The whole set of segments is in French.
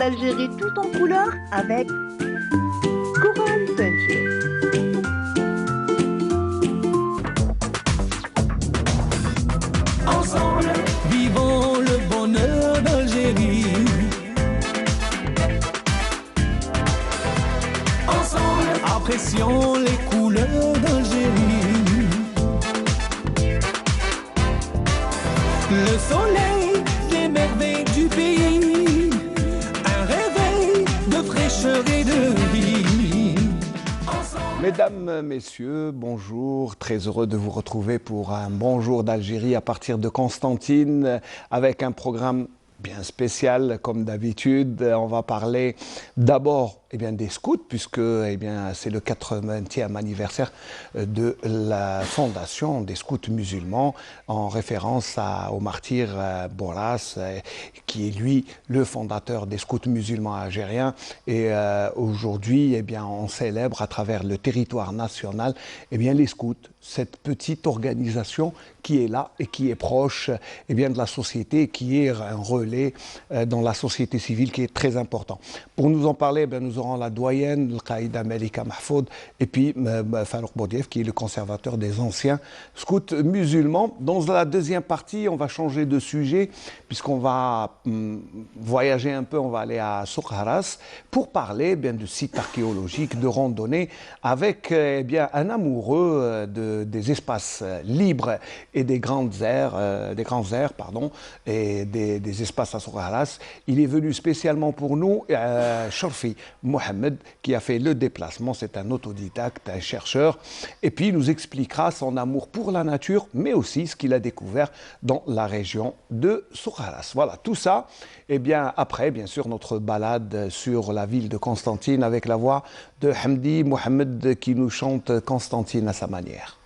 l'Algérie tout en couleur avec Coral Peinture. Ensemble, vivons le bonheur d'Algérie. Ensemble, apprécions les couleurs d'Algérie. Le soleil, les merveilles du pays, un réveil de fraîcheur et de vie. Mesdames, Messieurs, bonjour. Très heureux de vous retrouver pour un Bonjour d'Algérie à partir de Constantine avec un programme bien spécial comme d'habitude. On va parler d'abord des scouts puisque c'est le 80e anniversaire de la fondation des scouts musulmans en référence au martyr Boras qui est lui le fondateur des scouts musulmans algériens. Et aujourd'hui on célèbre à travers le territoire national les scouts, cette petite organisation qui est là et qui est proche de la société, qui est un relais dans la société civile qui est très important. Pour nous en parler, nous aurons la doyenne, le Qaïda Malika Mahfoud, et puis Farouk Boudief, qui est le conservateur des anciens scouts musulmans. Dans la deuxième partie, on va changer de sujet, puisqu'on va voyager un peu, on va aller à Souk Haras pour parler de sites archéologiques, de randonnée, avec un amoureux des espaces libres et des grands airs, et des espaces à Souk Haras. Il est venu spécialement pour nous, Sharfi Mohamed, qui a fait le déplacement. C'est un autodidacte, un chercheur, et puis il nous expliquera son amour pour la nature, mais aussi ce qu'il a découvert dans la région de Souk Haras. Voilà, tout ça, après, bien sûr, notre balade sur la ville de Constantine avec la voix de Hamdi Mohamed qui nous chante Constantine à sa manière.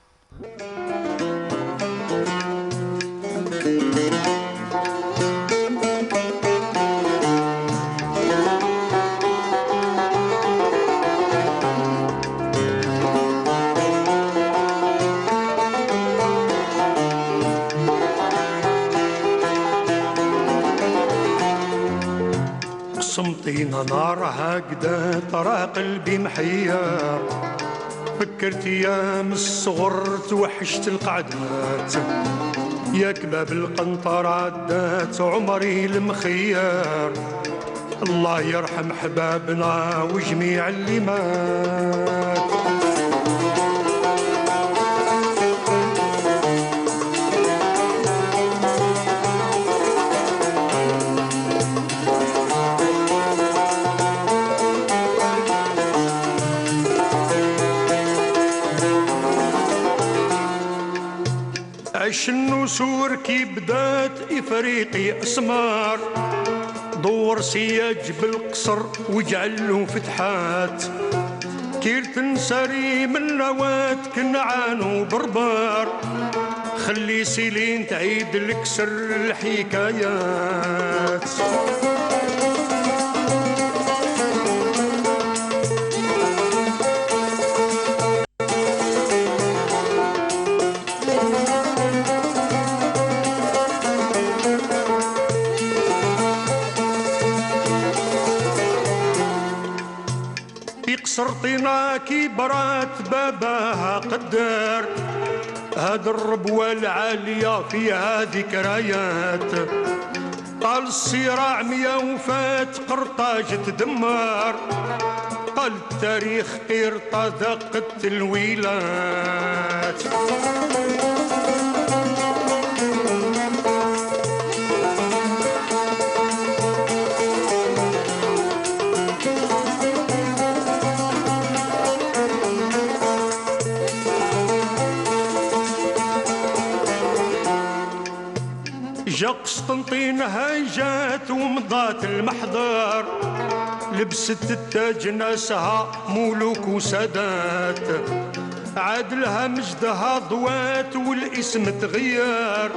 قسمطينة نار هكذا ترى قلبي محير فكرت ايام الصغر توحشت القعدات يا كباب القنطرة عدات عمري المخير الله يرحم حبابنا وجميع اللي مات عش النسور كي بدات إفريقي أسمار دور سياج بالقصر وجعلو فتحات كير تنسري من نوات كنعان وبربار خلي سيلين تعيد لك سر الحكايات قصرطينا كي برات باباها قدر هاد الربوة العالية فيها ذكريات قال الصراع ميا وفات قرطاج تدمر قال التاريخ قرطة دقت الويلات جا قسطنطين هاجات ومضات المحضر لبست التاج ناسها ملوك وسادات عادلها مجدها ضوات والاسم تغير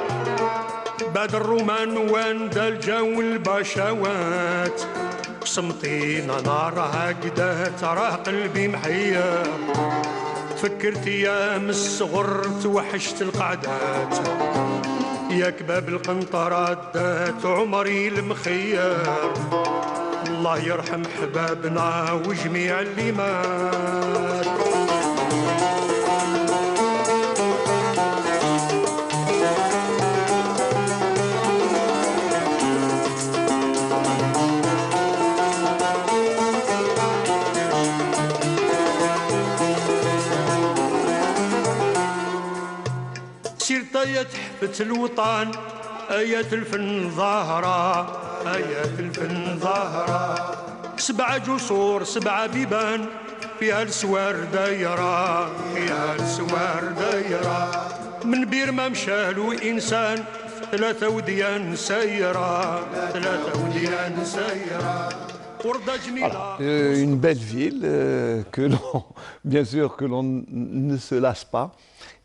بعد الرومان واندا الجو البشوات قسمطين نارها قدا ترى قلبي محير فكرت ايام الصغر توحشت القعدات يا كباب القنطرة دات عمري المخير الله يرحم حبابنا وجميع اللي مات. سيرت آيات حفة الوطن، آيات الفن ظاهرة، آيات الفن ظاهرة. 7 جسور 7 بيبان، فيها السوار دايرة، فيها السوار دايرة. من بير ما مشالو إنسان، 3 وديان سايرة، 3 وديان سايرة. Voilà, une belle ville que l'on, bien sûr, que l'on ne se lasse pas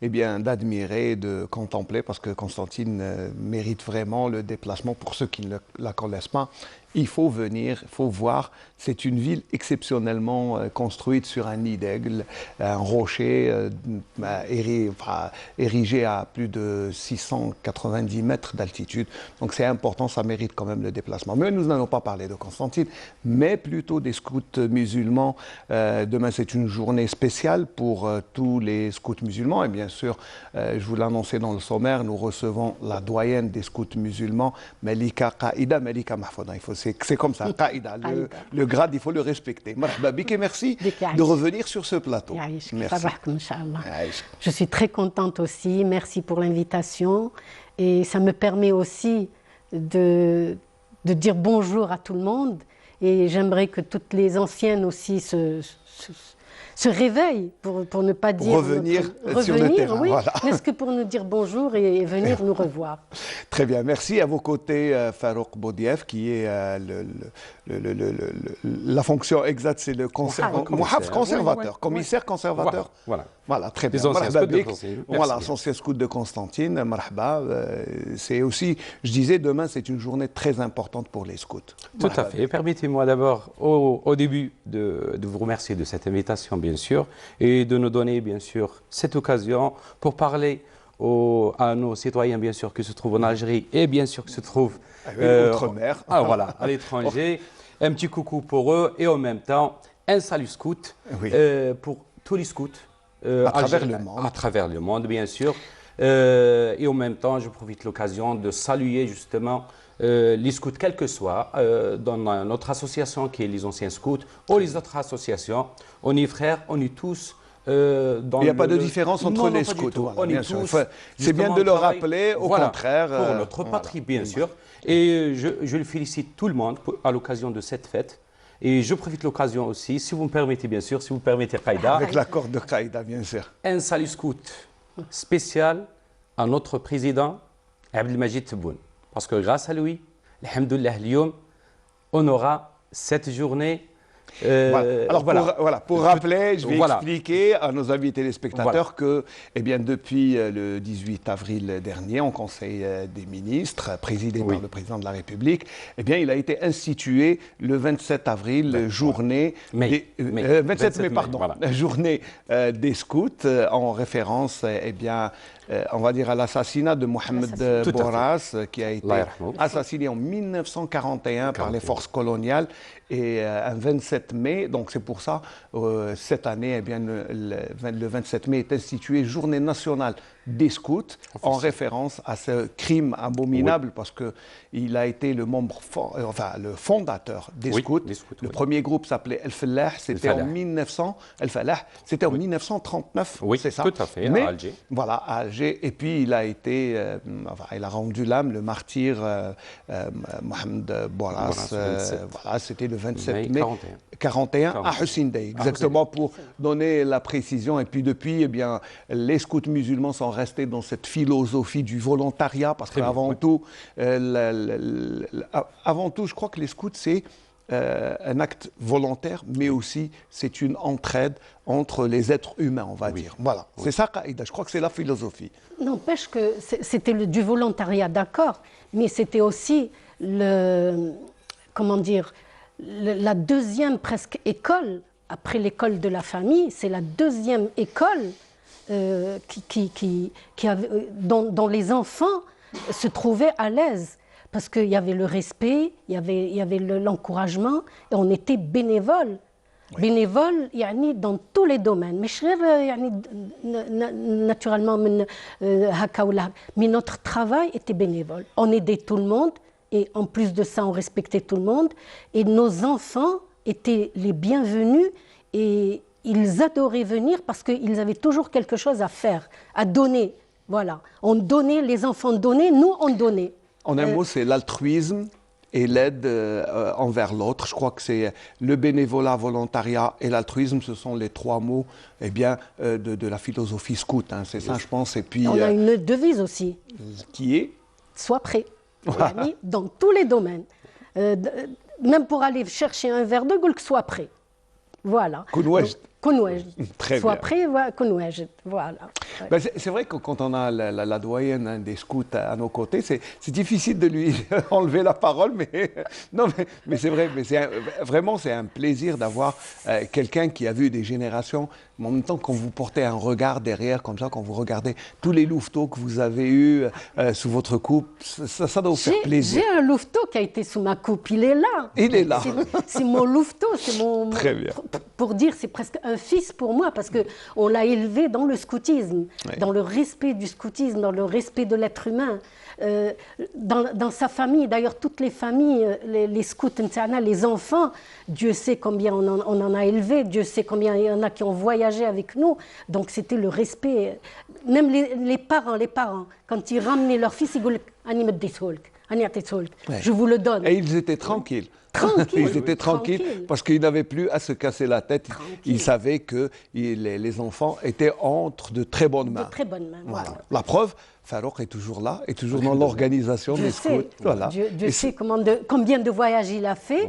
d'admirer, de contempler, parce que Constantine mérite vraiment le déplacement. Pour ceux qui ne la connaissent pas, il faut venir, il faut voir. C'est une ville exceptionnellement construite sur un nid d'aigle, un rocher érigé à plus de 690 mètres d'altitude. Donc c'est important, ça mérite quand même le déplacement. Mais nous n'allons pas parler de Constantine, mais plutôt des scouts musulmans. Demain, c'est une journée spéciale pour tous les scouts musulmans. Et bien sûr, je vous l'ai annoncé dans le sommaire, nous recevons la doyenne des scouts musulmans, Malika Qaïda, Malika Mahfouda. C'est comme ça, Qaïda. Le grade, il faut le respecter. Marhaba bik et merci de revenir sur ce plateau. Merci. Je suis très contente aussi. Merci pour l'invitation. Et ça me permet aussi de dire bonjour à tout le monde. Et j'aimerais que toutes les anciennes aussi se réveillent pour ne pas dire... Revenir sur le terrain, oui, voilà. N'est-ce que pour nous dire bonjour et venir nous revoir. Très bien, merci. À vos côtés, Farouk Boudief, qui est la fonction exacte, c'est le conservateur, commissaire conservateur. Voilà, très bien. Voilà, ancien scout de Constantine, marhaba. C'est aussi, je disais, demain, c'est une journée très importante pour les scouts. Tout à fait. Permettez-moi d'abord, au début, de vous remercier de cette invitation, bien sûr, et de nous donner, bien sûr, cette occasion pour parler à nos citoyens, bien sûr, qui se trouvent en Algérie et bien sûr qui se trouvent outre-mer. Voilà, à l'étranger. Un petit coucou pour eux et en même temps, un salut scout pour tous les scouts. À travers le monde. À travers le monde, bien sûr. Et en même temps, je profite de l'occasion de saluer justement les scouts, quels que soient, dans notre association qui est les anciens scouts, ou les autres associations. On est frères, on est tous il n'y a pas de différence entre les scouts. C'est bien de le rappeler, au contraire. Pour notre patrie, bien sûr. Et je félicite tout le monde à l'occasion de cette fête. Et je profite de l'occasion aussi, si vous me permettez, bien sûr, si vous permettez, Qaïda. Avec l'accord de Qaïda, bien sûr. Un salut scout spécial à notre président, Abdelmajid Tebboune. Parce que grâce à lui, alhamdoulilah, on aura cette journée. Alors pour rappeler, je vais expliquer à nos amis téléspectateurs que depuis le 18 avril dernier, en Conseil des ministres, présidé par le président de la République, il a été institué le 27 avril, journée journée des scouts, en référence on va dire à l'assassinat de Mohamed Boras, qui a été assassiné en 1941 par les forces coloniales, et un 27 mai, donc c'est pour ça, cette année, le 27 mai est institué Journée nationale des scouts, en référence à ce crime abominable, parce qu'il a été le fondateur des scouts. Le premier groupe s'appelait El Fallah, c'était en 1939, c'est ça. Tout à fait, à Alger. Voilà, à Alger. Et puis il a été, il a rendu l'âme, le martyr Mohamed Boras. Voilà, c'était le 27 mai 41 à Hussein Day, exactement, pour donner la précision. Et puis depuis, les scouts musulmans sont restés dans cette philosophie du volontariat, parce qu'avant tout, je crois que les scouts, c'est un acte volontaire, mais aussi c'est une entraide entre les êtres humains, on va dire. Voilà, c'est ça, Qaïda, je crois que c'est la philosophie. N'empêche que c'était du volontariat, d'accord, mais c'était aussi la deuxième presque école, après l'école de la famille, c'est la deuxième école dont les enfants se trouvaient à l'aise. parce qu'il y avait le respect, il y avait l'encouragement, et on était bénévoles. bénévoles يعني dans tous les domaines مش غير يعني naturellement من هكا ولا mais notre travail était bénévole. On aidait tout le monde et en plus de ça on respectait tout le monde et nos enfants étaient les bienvenus et ils adoraient venir parce qu'ils avaient toujours quelque chose à faire, à donner. Voilà, on donnait, les enfants donnaient, nous on donnait. En un mot, c'est l'altruisme et l'aide envers l'autre. Je crois que c'est le bénévolat, volontariat et l'altruisme, ce sont les trois mots eh bien, de la philosophie scout. Hein, c'est ça, je pense. Et puis, on a une devise aussi. Qui est Sois prêt. Dans tous les domaines. Même pour aller chercher un verre d'eau, que sois prêt. Voilà. Très Sois bien. prêt, voilà. Ouais. Ben, c'est vrai que quand on a la doyenne hein, des scouts à nos côtés, c'est difficile de lui enlever la parole, mais non, mais c'est vrai, mais vraiment c'est un plaisir d'avoir quelqu'un qui a vu des générations. Mais en même temps, quand vous portez un regard derrière, comme ça, quand vous regardez tous les louveteaux que vous avez eus sous votre coupe, ça doit vous faire plaisir. J'ai un louveteau qui a été sous ma coupe, il est là. Il est là. C'est mon louveteau, c'est mon. Très bien. Pour dire, c'est presque un fils pour moi, parce qu'on l'a élevé dans le scoutisme, dans le respect du scoutisme, dans le respect de l'être humain. Dans sa famille, d'ailleurs toutes les familles, les scouts, les enfants, Dieu sait combien on en a élevé, Dieu sait combien il y en a qui ont voyagé avec nous, donc c'était le respect. Même les parents, quand ils ramenaient leur fils, ils disaient « je vous le donne ». Et ils étaient tranquilles. Tranquille, ils étaient tranquilles parce qu'ils n'avaient plus à se casser la tête. Ils savaient que les enfants étaient entre de très bonnes mains. De très bonnes mains, voilà. La preuve, Farouk est toujours là, est toujours dans l'organisation des scouts. Voilà. Dieu sait combien de voyages il a fait,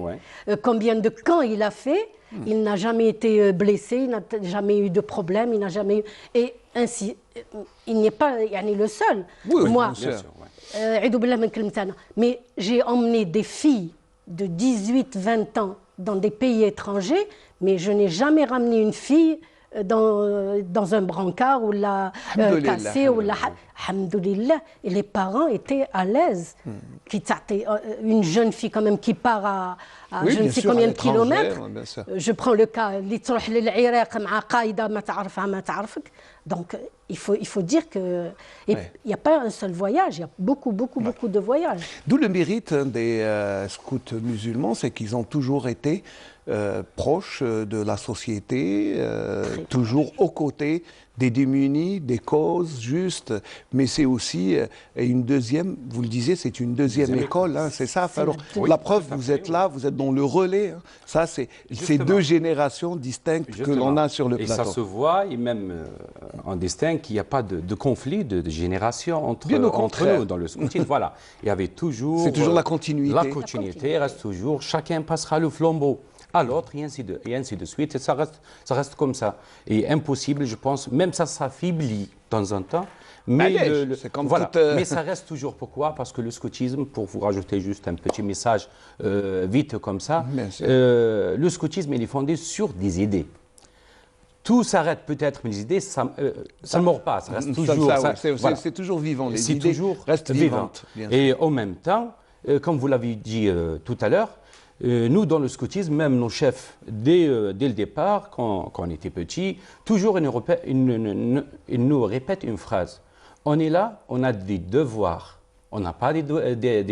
combien de camps il a fait. Il n'a jamais été blessé, il n'a jamais eu de problème, il n'a jamais eu... Et ainsi, il n'est pas le seul. Oui, moi, bien sûr. Mais j'ai emmené des filles de 18-20 ans dans des pays étrangers, mais je n'ai jamais ramené une fille dans un brancard ou la cassée ou la alhamdoulilah. Et les parents étaient à l'aise. Une jeune fille quand même qui part à je ne sais combien de kilomètres. Je prends le cas donc il faut dire que il n'y a pas un seul voyage, il y a beaucoup de voyages. D'où le mérite des scouts musulmans, c'est qu'ils ont toujours été proches de la société, toujours aux côtés des démunis, des causes justes, mais c'est aussi une deuxième, vous le disiez, c'est une deuxième école, hein, c'est ça. Alors, la preuve, vous êtes là, vous êtes dans le relais. Hein. Ça, c'est ces deux générations distinctes que l'on a sur le plateau. Et ça se voit, et même on distingue qu'il n'y a pas de conflit de génération entre nous dans le scoutisme. Voilà, il y avait toujours... C'est toujours la continuité. La continuité reste toujours, chacun passera le flambeau à l'autre, et ainsi de suite. Et ça reste comme ça. Et impossible, je pense, même ça s'affaiblit de temps en temps. Mais, mais ça reste toujours. Pourquoi? Parce que le scoutisme, pour vous rajouter juste un petit message vite comme ça, le scoutisme il est fondé sur des idées. Tout s'arrête peut-être, mais les idées, ça ne mord pas, ça reste toujours... C'est toujours vivant, les idées restent vivantes. Et en même temps, comme vous l'avez dit tout à l'heure, nous, dans le scoutisme, même nos chefs, dès le départ, quand on était petits, toujours ils nous répètent une phrase. On est là, on a des devoirs, on n'a pas des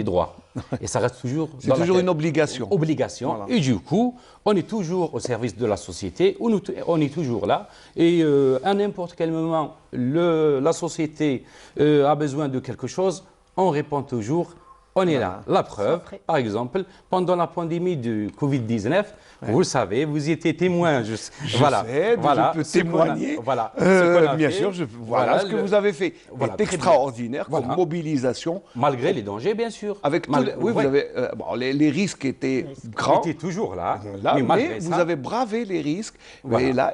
droits. Et ça reste toujours... C'est toujours une obligation. Voilà. Et du coup, on est toujours au service de la société, on est toujours là. Et à n'importe quel moment, la société a besoin de quelque chose, on répond toujours... On est là. La preuve, par exemple, pendant la pandémie du Covid-19, vous le savez, vous y étiez témoin. Je peux témoigner. Bien sûr, ce que vous avez fait est extraordinaire comme mobilisation. Malgré les dangers, bien sûr. Vous avez, les risques étaient grands. Ils étaient toujours là. Mais vous avez bravé les risques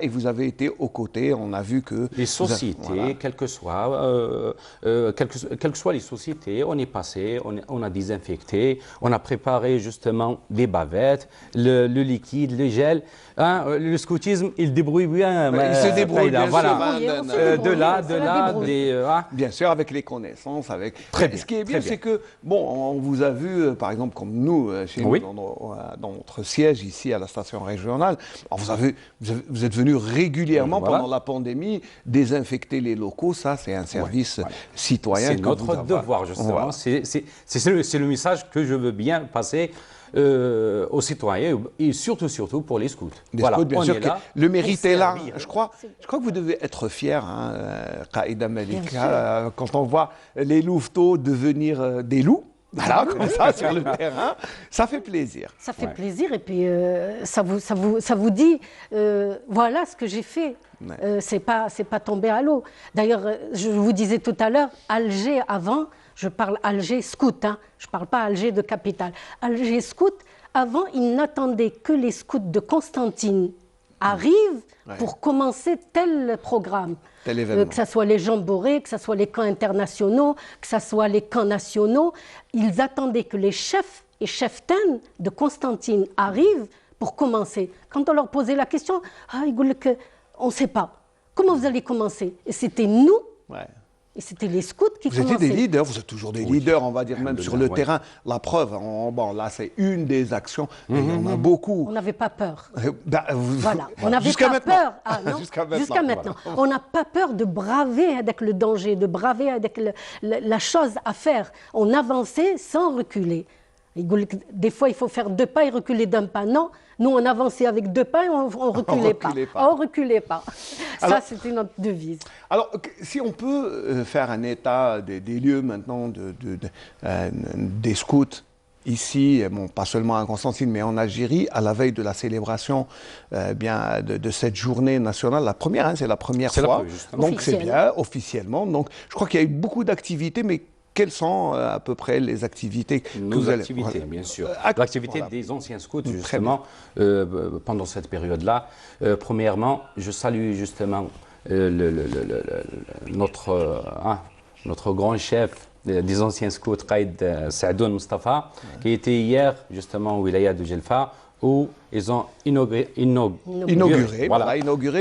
et vous avez été aux côtés. On a vu que... Les sociétés, quelles que soient les sociétés, on est passé, on a désinfecté, on a préparé justement des bavettes, le liquide, le gel. Hein, le scoutisme, il débrouille bien. Il se débrouille bien voilà. sûr. De là, Bien sûr, avec les connaissances, avec. Très bien, Ce qui est bien, très bien. c'est que bon, on vous a vu, par exemple, comme nous, chez Oui. nous, dans notre siège ici à la station régionale, vous êtes venus régulièrement Voilà. pendant la pandémie désinfecter les locaux. Ça, c'est un service citoyen. C'est que notre vous avez. devoir, justement. Voilà. C'est le message que je veux bien passer aux citoyens et surtout pour les scouts. Des scouts, bien on sûr, est là le mérite pour est là. servir. Je crois que vous devez être fier, hein, Qaïda Malika, sûr. quand on voit les louveteaux devenir des loups. Voilà, comme ça, sur le terrain, ça fait plaisir. Ça fait plaisir et puis ça vous dit, voilà ce que j'ai fait. C'est pas tombé à l'eau. D'ailleurs, je vous disais tout à l'heure, Alger avant, je parle Alger scout, hein, je parle pas Alger de capitale. Alger scout, avant, ils n'attendaient que les scouts de Constantine arrivent pour commencer tel programme. Tel événement. Que ce soit les jamborées, que ce soit les camps internationaux, que ce soit les camps nationaux. Ils attendaient que les chefs et cheftaines de Constantine arrivent pour commencer. Quand on leur posait la question, ils disaient qu'on ne sait pas. Comment vous allez commencer? Et c'était nous, Ouais. et c'était les scouts qui Vous commençaient. étiez des leaders, vous êtes toujours des leaders, on va dire, même sur le ouais. terrain. La preuve, bon, là, c'est une des actions, mais il y en a beaucoup. On n'avait pas peur. Voilà, On n'avait jusqu'à pas maintenant. peur. Ah, non, Jusqu'à maintenant. On n'a pas peur de braver avec le danger, de braver avec la chose à faire. On avançait sans reculer. Des fois, il faut faire 2 pas et reculer d'un pas. Non, nous, on avançait avec 2 pas et on ne reculait pas. On reculait pas. Alors, ça, c'était notre devise. Alors, si on peut faire un état des lieux maintenant des scouts ici, bon, pas seulement à Constantine, mais en Algérie, à la veille de la célébration de cette journée nationale. La première, hein, c'est la première fois. Donc, c'est bien, officiellement. Donc, je crois qu'il y a eu beaucoup d'activités, mais quelles sont à peu près les activités que vous allez... Activités, bien sûr. L'activité L'activité des anciens scouts, justement, pendant cette période-là. Premièrement, je salue justement notre grand chef des anciens scouts, Qaïd Saïdoun Mustafa, qui était hier, justement, au Wilaya de Jelfa, où ils ont inauguré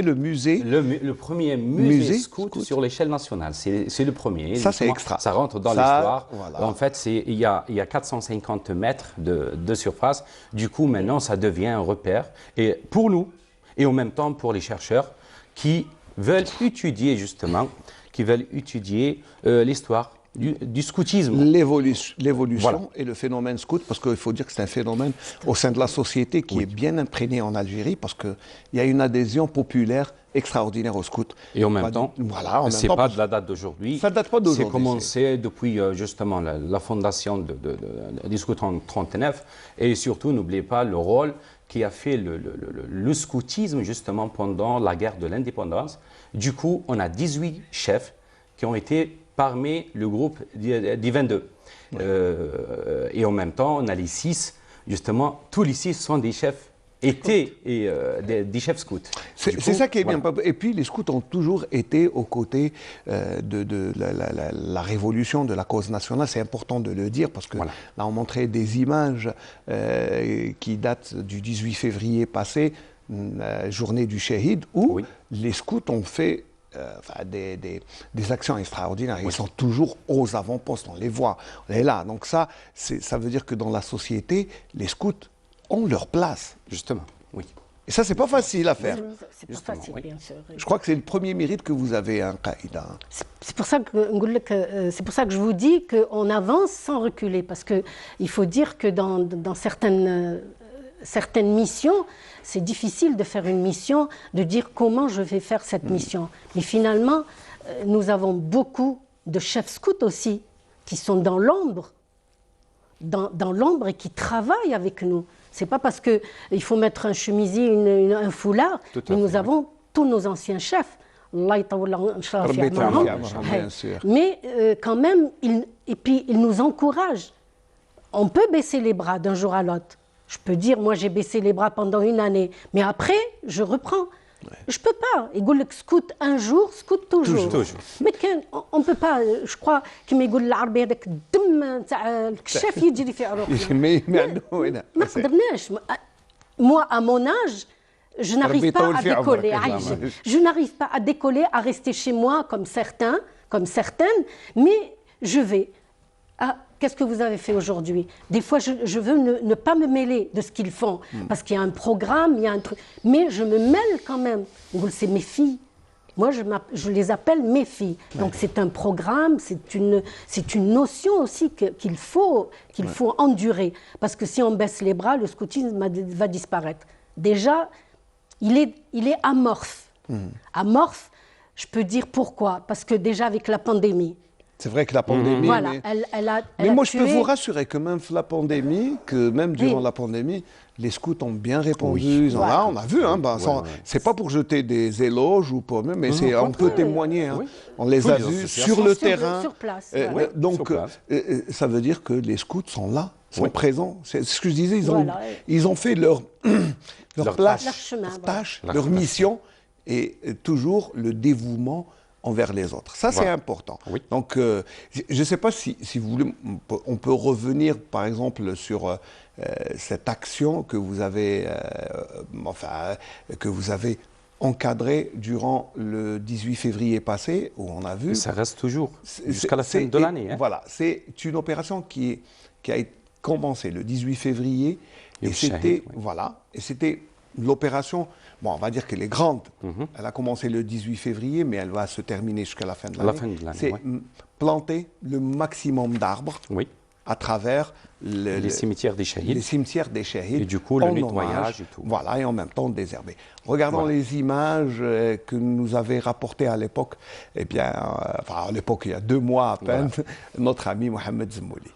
le musée. Le premier musée scout sur l'échelle nationale. C'est le premier. Ça, c'est extra. Ça rentre dans l'histoire. Voilà. En fait, il y a 450 mètres de surface. Du coup, maintenant, ça devient un repère. Et pour nous, et en même temps pour les chercheurs qui veulent étudier, justement, l'histoire du scoutisme. L'évolution et le phénomène scout, parce qu'il faut dire que c'est un phénomène au sein de la société qui est bien imprégné en Algérie, parce qu'il y a une adhésion populaire extraordinaire au scout. Et en même temps, ce n'est pas de la date d'aujourd'hui. Ça ne date pas d'aujourd'hui. C'est commencé depuis justement la fondation du scout en 1939. Et surtout, n'oubliez pas le rôle qui a fait le scoutisme justement pendant la guerre de l'indépendance. Du coup, on a 18 chefs qui ont été parmi le groupe des 22. Et en même temps, on a les 6, justement, tous les 6 sont des chefs, des chefs scouts. C'est ça qui est bien. Et puis, les scouts ont toujours été aux côtés de la révolution, de la cause nationale. C'est important de le dire, parce que là, on montrait des images qui datent du 18 février passé, journée du Shahid, où les scouts ont fait des actions extraordinaires. Ils sont toujours aux avant-postes, on les voit, on est là. Donc ça veut dire que dans la société, les scouts ont leur place. Justement, oui. Et ça, c'est pas facile à faire. C'est pas facile, bien sûr. Je crois que c'est le premier mérite que vous avez, hein, Qaïda. C'est pour ça que je vous dis qu'on avance sans reculer, parce qu'il faut dire que dans certaines missions, c'est difficile de faire une mission, de dire comment je vais faire cette mission. Mais finalement, nous avons beaucoup de chefs scouts aussi qui sont dans l'ombre, dans l'ombre et qui travaillent avec nous. C'est pas parce qu'il faut mettre un chemisier, un foulard, mais nous avons tous nos anciens chefs. Mais quand même, ils nous encouragent. On peut baisser les bras d'un jour à l'autre. Je peux dire, moi j'ai baissé les bras pendant une année, mais après, je reprends. Je peux pas. يقول لك سكوت un jour, سكوت toujours. ما كان on peut pas. Je crois كما يقول العربي هذاك الدم تاع الكشاف يجري في عروقنا. ما قدرناش. Moi à mon âge, je n'arrive pas à décoller. Je n'arrive pas à décoller, à rester chez moi comme certaines, mais je vais. Ah, qu'est-ce que vous avez fait aujourd'hui? Des fois, je veux ne pas me mêler de ce qu'ils font, parce qu'il y a un programme, il y a un truc. Mais je me mêle quand même. C'est mes filles. Moi, je les appelle mes filles. Donc, c'est un programme, c'est une notion aussi qu'il faut endurer. Parce que si on baisse les bras, le scoutisme va disparaître. Déjà, il est amorphe. Amorphe, je peux dire pourquoi. Parce que déjà, avec la pandémie, c'est vrai que la pandémie... Voilà, mais moi, je peux vous rassurer que même la pandémie, durant la pandémie, les scouts ont bien répondu. On a vu, hein, c'est pas pour jeter des éloges ou pour mais on peut témoigner. Hein. On les a vus sur le terrain. Sur place. Donc, ça veut dire que les scouts sont là, sont présents. C'est ce que je disais, ils ont fait leur tâche, leur mission, et toujours le dévouement envers les autres. Ça, c'est important. Donc, je ne sais pas si vous voulez, on peut revenir, par exemple, sur cette action que vous avez encadrée durant le 18 février passé, où on a vu... Ça reste toujours, jusqu'à la fin de l'année. Hein. Voilà, c'est une opération qui a été commencée le 18 février, et c'était l'opération... Bon, on va dire qu'elle est grande. Elle a commencé le 18 février, mais elle va se terminer jusqu'à la fin de l'année. C'est planter le maximum d'arbres à travers les cimetières des Shahid. Les cimetières des Shahid. Et du coup, le nettoyage et tout. Voilà, et en même temps désherber. Regardons les images que nous avait rapportées à l'époque. Eh bien, à l'époque, il y a 2 mois à peine, notre ami Mohamed Zmouli.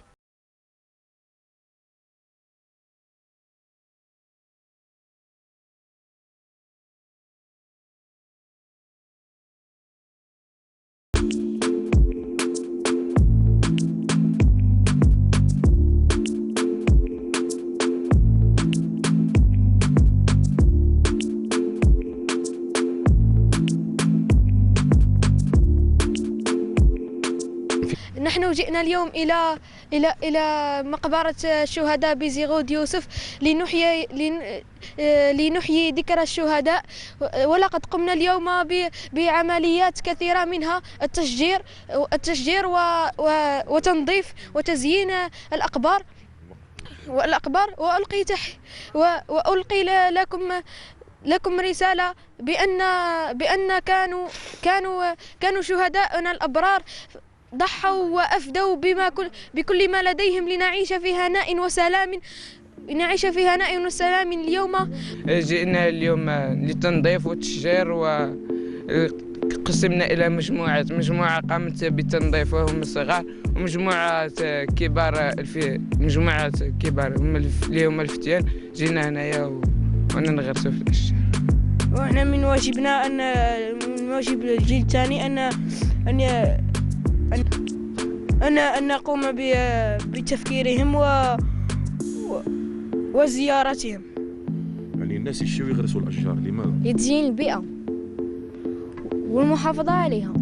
نحن جئنا اليوم إلى مقبرة الشهداء بزيغود يوسف لنحيي ذكرى الشهداء، ولقد قمنا اليوم بعمليات كثيرة، منها التشجير وتنظيف وتزيين الأقبار وألقي لكم رسالة بأن كانوا شهداؤنا الأبرار ضحوا وأفدوا بكل ما لديهم لنعيش في هناء وسلام اليوم. جئنا اليوم للتنظيف والتشجير، وقسمنا إلى مجموعة قامت بالتنظيف وهم الصغار، ومجموعة كبار اللي هم الفتيان. جينا هنايا ونغرسوا في الأشجار. وإحنا من واجب الجيل الثاني أن نقوم بتفكيرهم وزيارتهم. يعني الناس يشيوا يغرسوا الأشجار، لماذا؟ لتزيين البيئة والمحافظة عليها.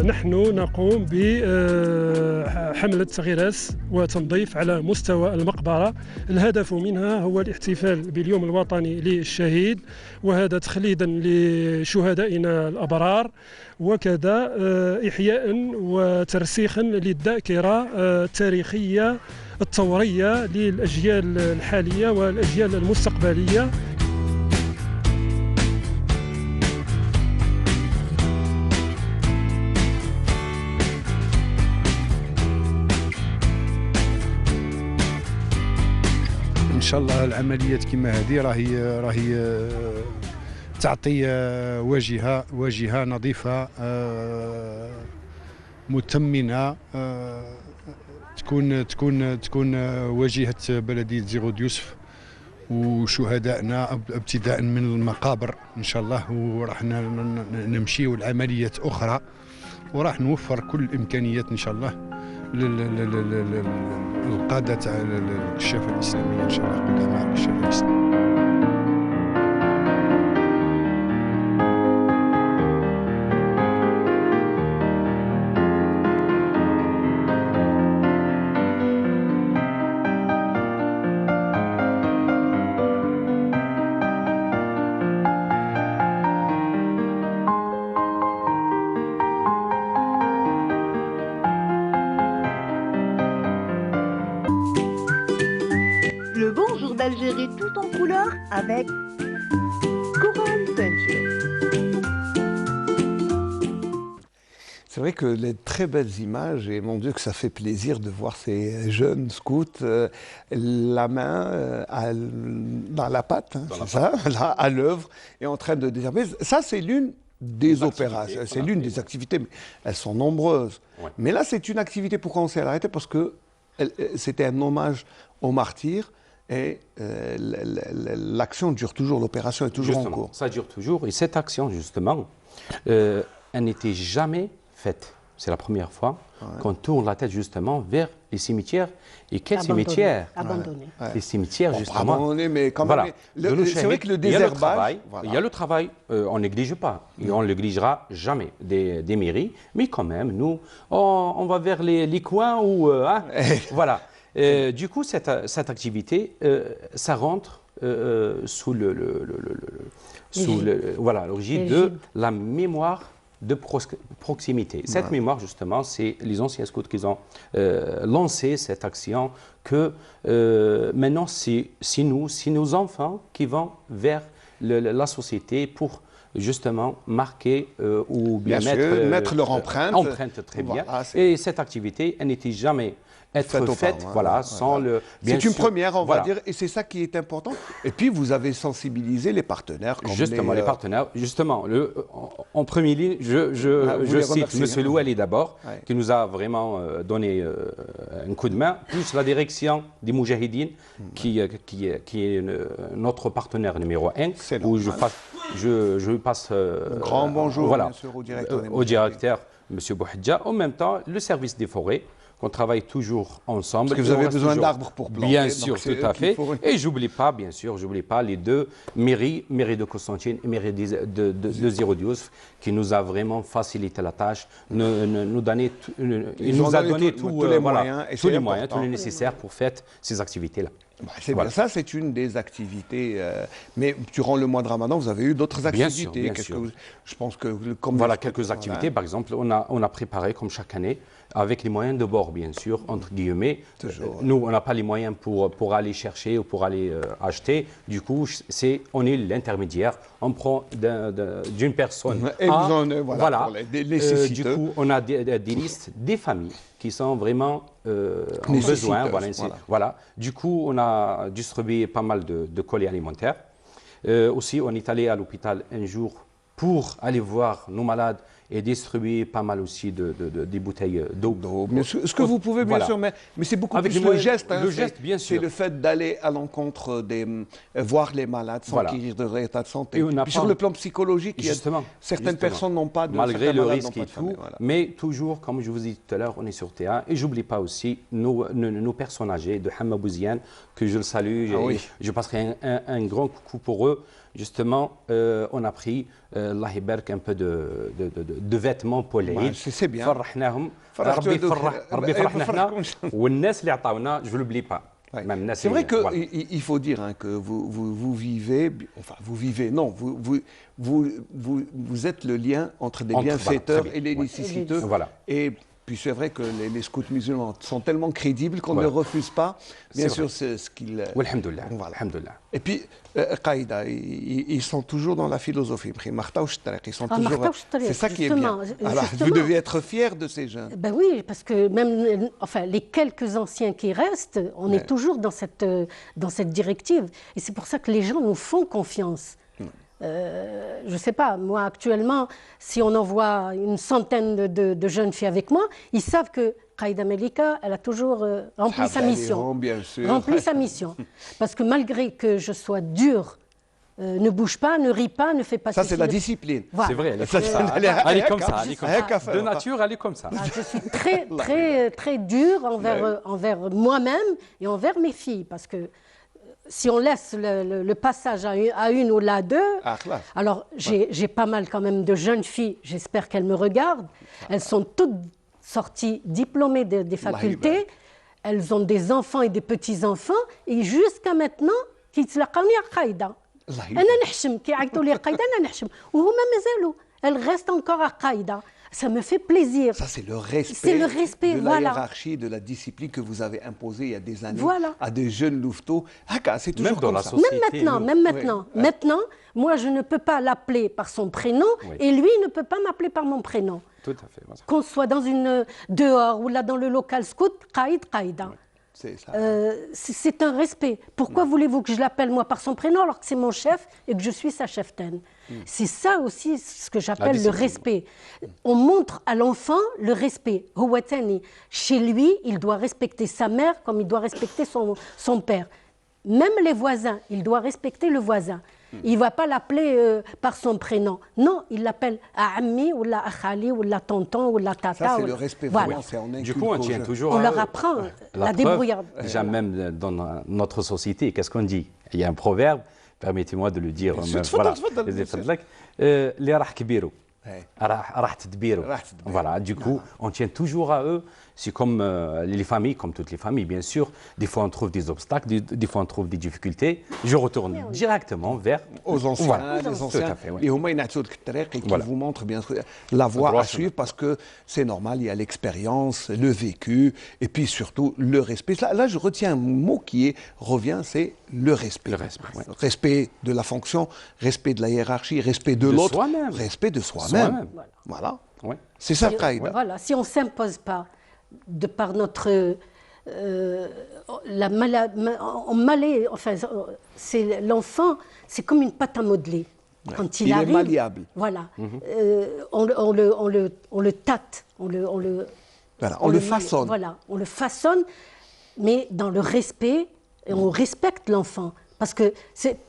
نحن نقوم بحملة غراس وتنظيف على مستوى المقبرة. الهدف منها هو الاحتفال باليوم الوطني للشهيد، وهذا تخليدا لشهدائنا الأبرار، وكذا إحياء وترسيخا للذاكرة التاريخية الثورية للأجيال الحالية والأجيال المستقبلية. ان شاء الله العمليات كما هذه راهي تعطي واجهه نظيفه متمنه، تكون واجهه بلديه زيغود يوسف وشهدائنا ابتداء من المقابر ان شاء الله، وراح نمشيو لعمليات اخرى وراح نوفر كل الامكانيات ان شاء الله للقاده تاع الشفه الاسلاميه ان شاء الله قدماء الشفه الاسلاميه. Le bonjour d'Algérie tout en couleur avec Couronne Peinture. C'est vrai que les très belles images, et mon Dieu que ça fait plaisir de voir ces jeunes scouts, la main dans la pâte, hein, c'est ça, là, à l'œuvre, et en train de désherber. Ça, c'est l'une des opérations, c'est l'une des activités, mais elles sont nombreuses. Ouais. Mais là, c'est une activité, pourquoi on s'est arrêté? Parce que c'était un hommage aux martyrs. Et l'action dure toujours, l'opération est toujours Justement, en cours. Ça dure toujours. Et cette action, justement, elle n'était jamais faite. C'est la première fois qu'on tourne la tête, justement, vers les cimetières. Et quels cimetières? Abandonnés. Les cimetières, Bon, justement. abandonnés, mais quand Voilà. même, c'est vrai que le désherbage... Il y a le travail, on ne néglige pas. Et on ne négligera jamais des mairies. Mais quand même, nous, on va vers les coins où... voilà. Du coup, cette activité, ça rentre sous l'origine de la mémoire de proximité. Cette mémoire, justement, c'est les anciens scouts qui ont lancé cette action que maintenant, c'est nous, c'est nos enfants qui vont vers la société pour justement marquer ou bien mettre leur empreinte. Empreinte, très bien. Voilà, et cette activité, elle n'était jamais faite, voilà, sans le... C'est une première, on va dire, et c'est ça qui est important. Et puis, vous avez sensibilisé les partenaires. Comme justement, les partenaires. Justement, en premier lieu, je cite M. Louali d'abord, qui nous a vraiment donné un coup de main, plus la direction des Moujahidines, qui est notre partenaire numéro 1, où je passe grand bonjour, voilà, bien sûr, au directeur, M. Bouhadja, en même temps, le service des forêts, qu'on travaille toujours ensemble. Parce que vous avez besoin d'arbres pour planter. Bien sûr, tout à fait. Et j'oublie pas, bien sûr, j'oublie pas les deux mairies de Constantine et mairie de Zirodiousf, qui nous a vraiment facilité la tâche, il nous a donné tous les moyens, tout le nécessaire pour faire ces activités-là. C'est bien ça, c'est une des activités. Mais durant le mois de Ramadan, vous avez eu d'autres activités. Bien sûr. Je pense que voilà quelques activités. Par exemple, on a préparé comme chaque année, avec les moyens de bord, bien sûr, entre guillemets. Nous, on n'a pas les moyens pour aller chercher ou pour aller acheter. Du coup, on est l'intermédiaire. On prend d'une personne. Et voilà. Du coup, on a des listes des familles qui sont vraiment en besoin. Voilà. Du coup, on a distribué pas mal de colis alimentaires. Aussi, on est allé à l'hôpital un jour pour aller voir nos malades et distribuer pas mal aussi des bouteilles d'eau. Ce que vous pouvez, bien sûr, mais c'est beaucoup plus le geste. Le geste, bien sûr. C'est le fait d'aller à l'encontre voir les malades, s'enquérir de leur état de santé. Puis sur le plan psychologique, certaines personnes n'ont pas de... Malgré le risque et tout, mais toujours, comme je vous ai dit tout à l'heure, on est sur terrain. Et j'oublie pas aussi nos personnes âgées de Hamma Bouziane, que je le salue. Je passerai un grand coucou pour eux. Justement, on a pris, Allah يبارك, un peu de vêtements pour l'Aïd. C'est bien. فرحناهم. ربي يفرحنا احنا والناس اللي عطاونا, je ne l'oublie pas. C'est vrai qu'il faut dire que vous vivez, enfin vous vivez, non, vous êtes le lien entre des bienfaiteurs et les nécessiteux. Et puis c'est vrai que les scouts musulmans sont tellement crédibles qu'on ne refuse pas, bien sûr, ce qu'ils... Et puis, Qaïda, ils sont toujours dans la philosophie. Ils sont toujours... C'est ça qui est bien. Alors, vous devez être fiers de ces jeunes. Ben oui, parce que même les quelques anciens qui restent, on est toujours dans cette directive. Et c'est pour ça que les gens nous font confiance. Je ne sais pas, moi actuellement, si on envoie une centaine de jeunes filles avec moi, ils savent que Qaïda Melika, elle a toujours rempli sa mission. Bien sûr. Rempli sa mission. Parce que malgré que je sois dure ne bouge pas, ne rit pas, ne fait pas Ça, ceci, c'est la ne- discipline. Voilà. C'est vrai, elle est Ça, comme c'est- ça. elle est- Elle est comme ça. Elle est comme Rien qu'à ça. faire. De nature, elle est comme ça. Ah, je suis très dure envers moi-même et envers mes filles, parce que si on laisse le passage à une ou à deux, Ah, classe. alors j'ai pas mal quand même de jeunes filles, j'espère qu'elles me regardent, elles sont toutes sorties diplômées des facultés, elles ont des enfants et des petits-enfants, et jusqu'à maintenant, كيتلاقاوني قايدة. أنا نحشم كيعيطوا لي قايدة أنا نحشم وهما مازالوا. Elles restent encore à قايدة. Ça me fait plaisir. Ça, c'est le respect, C'est le respect, de la voilà. hiérarchie, de la discipline que vous avez imposée il y a des années Voilà. à des jeunes louveteaux. Ah, c'est toujours Même dans comme la ça. société. Même maintenant. Maintenant, moi, je ne peux pas l'appeler par son prénom Oui. et lui ne peut pas m'appeler par mon prénom. Tout à fait. Voilà. Qu'on soit dans dehors ou là dans le local scout, qaïda. C'est ça. C'est un respect. Pourquoi voulez-vous que je l'appelle moi par son prénom alors que c'est mon chef et que je suis sa cheftaine? C'est ça aussi ce que j'appelle le discipline. respect. On montre à l'enfant le respect. هو تاني. Chez lui, il doit respecter sa mère comme il doit respecter son père. Même les voisins, il doit respecter le voisin. Il ne va pas l'appeler par son prénom. Non, il l'appelle Ammi ou la Khali ou la tonton ou la tata. Ça, c'est ou le la- respect, Voilà. vraiment. C'est on Du inculque coup, on aux tient jeunes. toujours On à leur eux. apprend la preuve, débrouillarde. Déjà, même dans notre société, qu'est-ce qu'on dit? Il y a un proverbe, permettez-moi de le dire. sûr, Voilà. تفضل، bien sûr. اللي راح كبيرو Ouais. راح تدبيرو. راح تدبيرو. Voilà, du coup, on tient toujours à eux. C'est comme les familles, comme toutes les familles, bien sûr. Des fois, on trouve des obstacles, des fois, on trouve des difficultés. Je retourne directement vers Aux anciens, Voilà. les Tout anciens. à fait, oui. Et au moins, il y a tout le trek et qui Voilà. vous montre bien sûr la voie droit à suivre parce que c'est normal, il y a l'expérience, le vécu et puis surtout le respect. Là, je retiens un mot qui revient, c'est le respect. Le respect, ouais. Respect de la fonction, respect de la hiérarchie, respect de De l'autre, soi-même. respect de soi-même. Soi-même. Voilà. Ouais. C'est ça, Si- Qaïda. Voilà, si on ne s'impose pas de par notre enfin, c'est l'enfant, c'est comme une pâte à modeler. Quand il Il est arrive, malléable. Voilà, on le tâte, on le façonne. Voilà, on le façonne, mais dans le respect, et on respecte l'enfant. Parce que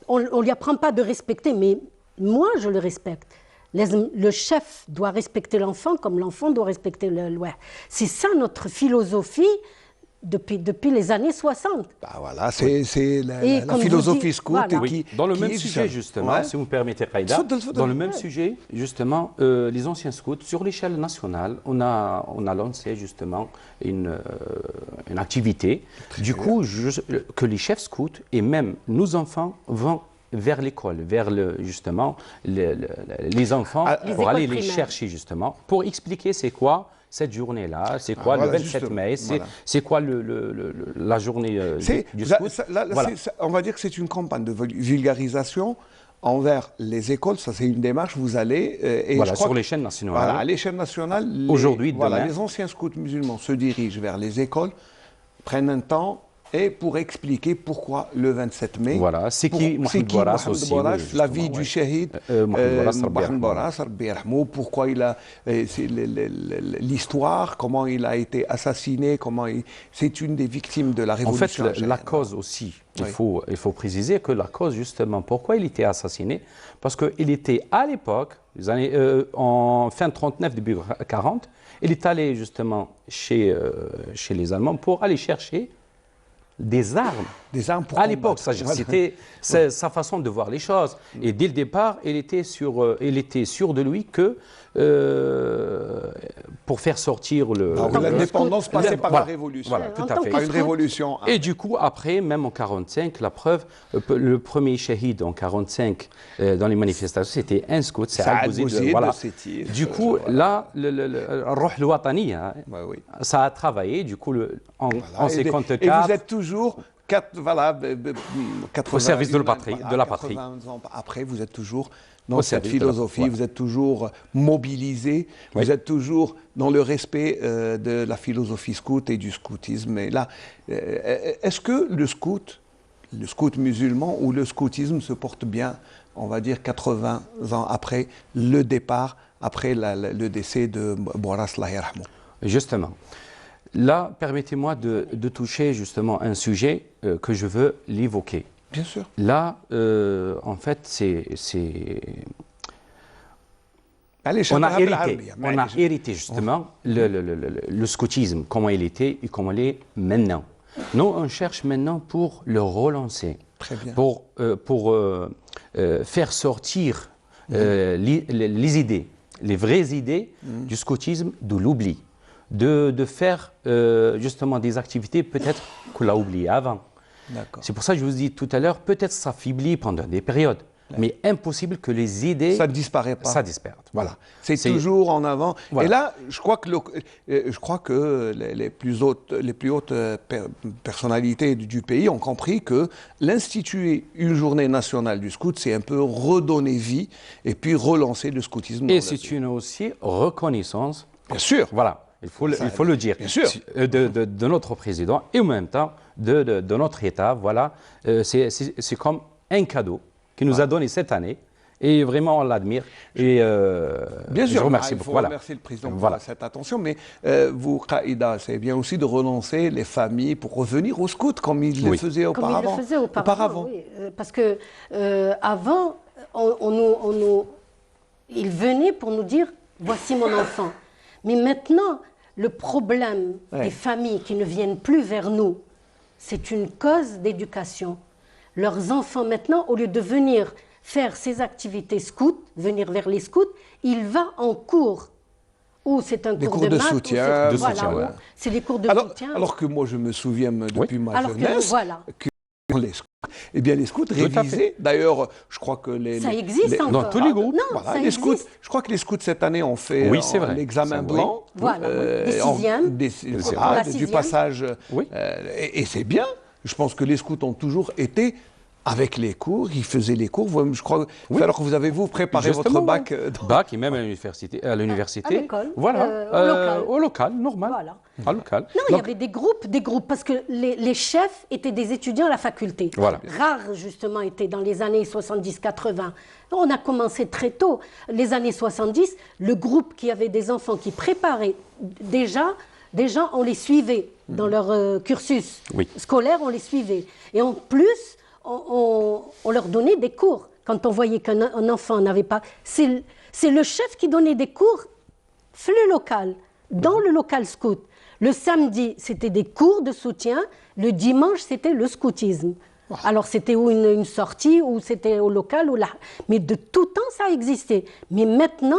on ne lui apprend pas de respecter, mais moi, je le respecte. Le chef doit respecter l'enfant comme l'enfant doit respecter le loi. C'est ça notre philosophie depuis les années 60. Bah voilà, c'est la comme philosophie vous dites, scout. voilà. Et Oui, qui, dans le qui même est sujet, jeune. justement, Ouais. si vous me permettez, Qaïda, Tfadal, tfadal. dans le même sujet, justement, les anciens scouts, sur l'échelle nationale, on a lancé justement une activité. Du coup, que les chefs scouts et même nos enfants vont vers l'école, vers justement les enfants, Les pour aller écoles les primaires. chercher justement, pour expliquer c'est quoi cette journée-là, c'est quoi voilà, le 27 justement, mai, voilà. c'est quoi la journée du scout. Voilà. On va dire que c'est une campagne de vulgarisation envers les écoles. Ça, c'est une démarche. Vous allez et Voilà, je crois sur que- l'échelle nationale. Voilà, à l'échelle nationale. Aujourd'hui, voilà, demain. les anciens scouts musulmans se dirigent vers les écoles, prennent un temps. Et pour expliquer pourquoi le 27 mai, Voilà, c'est qui Mohamed Boras aussi, oui, la justement, vie du ouais. shahid, Mohamed Boras, Rabbi Mohamed yarhamou. Boras, Rabbi yarhamou, pourquoi il a, c'est l'histoire, comment il a été assassiné, c'est une des victimes de la En révolution. fait, la algérienne. cause aussi, Oui. il faut préciser que la cause, justement, pourquoi il était assassiné, parce qu'il était à l'époque, en fin 39, début 40, il est allé justement chez les Allemands pour aller chercher des armes. Des armes pour à l'époque, combattre. Voilà. c'était sa façon de voir les choses. Et dès le départ, il était sûr de lui que pour faire sortir l'indépendance passait par la révolution. Voilà, tout En à tant fait. que Pas une révolution. Et du coup, après, même en 45, la preuve, le premier shahid en 45 dans les manifestations, c'était un scout, c'est Saad Al-Bouzid, Bouzid voilà. de Sétif, Du coup, voilà. là, le Ruh al-Watani, hein, Ouais, oui. ça a travaillé. Du coup, en Voilà. 54, Et vous êtes toujours 80, au service de la patrie. voilà, De la patrie. 80 ans après, vous êtes toujours dans Au cette service de la- philosophie, voilà. vous êtes toujours mobilisé, Oui. vous êtes toujours dans le respect de la philosophie scout et du scoutisme. Et là, est-ce que le scout musulman ou le scoutisme se porte bien, on va dire 80 ans après le départ, après le décès de Boras Allah yarhamou? Justement. Là, permettez-moi de toucher justement un sujet que je veux l'évoquer. Bien sûr. Là, en fait, on a hérité justement le scoutisme, comment il était et comment il est maintenant. Nous, on cherche maintenant pour le relancer, très bien. pour faire sortir les idées, les vraies idées du scoutisme de l'oubli, de faire justement des activités peut-être qu'on l'a oubliées avant. C'est pour ça que je vous dis tout à l'heure, peut-être ça faiblit pendant des périodes, mais impossible que les idées... Ça ne disparaît pas. Ça disparaît. Voilà. C'est toujours en avant. Voilà. Et là, je crois que les plus hautes personnalités du pays ont compris que l'instituer une journée nationale du scout, c'est un peu redonner vie et puis relancer le scoutisme. Et c'est une aussi reconnaissance. Bien sûr. Voilà. Il faut le dire. Bien sûr. De notre président et en même temps de notre État. Voilà. C'est comme un cadeau qu'il nous a donné cette année. Et vraiment, on l'admire. Et bien sûr, je remercie il faut beaucoup. remercier le président pour cette attention. Mais vous, Qaïda, c'est bien aussi de relancer les familles pour revenir au scout comme ils le faisaient auparavant. Comme ils le faisaient auparavant, oui. Parce que avant, ils venaient pour nous dire « voici mon enfant ». Mais maintenant, le problème des familles qui ne viennent plus vers nous, c'est une cause d'éducation. Leurs enfants maintenant, au lieu de venir faire ces activités scouts, venir vers les scouts, il va en cours. Ou c'est un cours de maths, soutien. C'est des cours de soutien. Alors que moi, je me souviens depuis ma jeunesse que les scouts, eh bien, les scouts révisaient. D'ailleurs, je crois que ça existe encore. Dans tous les groupes. Non, voilà, les scouts, je crois que les scouts cette année ont fait l'examen blanc. Des sixièmes. Du passage. Et c'est bien. Je pense que les scouts ont toujours été avec les cours, ils faisaient les cours. Je crois, alors que vous avez préparé votre bac. Bac et même à l'université. À l'école. Voilà. Au local, normal. Voilà. À local. Non, il y avait des groupes, parce que les chefs étaient des étudiants à la faculté. Voilà. Rares, justement, étaient dans les années 70-80. On a commencé très tôt. Les années 70, le groupe qui avait des enfants qui préparaient déjà, on les suivait dans leur cursus scolaire, on les suivait. Et en plus, on leur donnait des cours. Quand on voyait qu'un enfant n'avait pas... C'est le chef qui donnait des cours le local, dans le local scout. Le samedi, c'était des cours de soutien. Le dimanche, c'était le scoutisme. Alors, c'était ou une sortie, ou c'était au local. Mais de tout temps, ça a existé. Mais maintenant...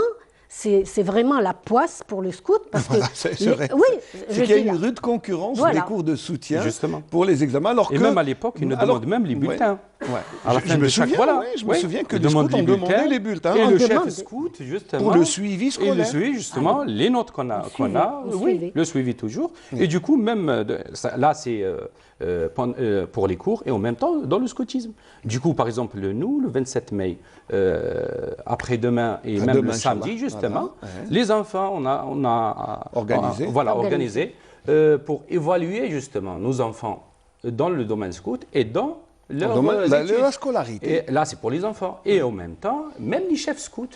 C'est vraiment la poisse pour le scout. Parce que c'est vrai. Oui, qu'il y a une rude concurrence des cours de soutien pour les examens. Alors même à l'époque, ils nous demandent même les bulletins. Je me souviens que les scouts ont demandé les bulletins. Et le chef scout, justement. Pour le suivi scolaire. Et le suivi, justement, les notes qu'on a. Le suivi toujours. Et du coup, même là, c'est pour les cours et en même temps dans le scoutisme. Du coup, par exemple, nous, le 27 mai, après-demain et même le samedi, justement, les enfants, on a organisé pour évaluer justement nos enfants dans le domaine scout et dans leur scolarité. Et là, c'est pour les enfants. Et en même temps, même les chefs scouts,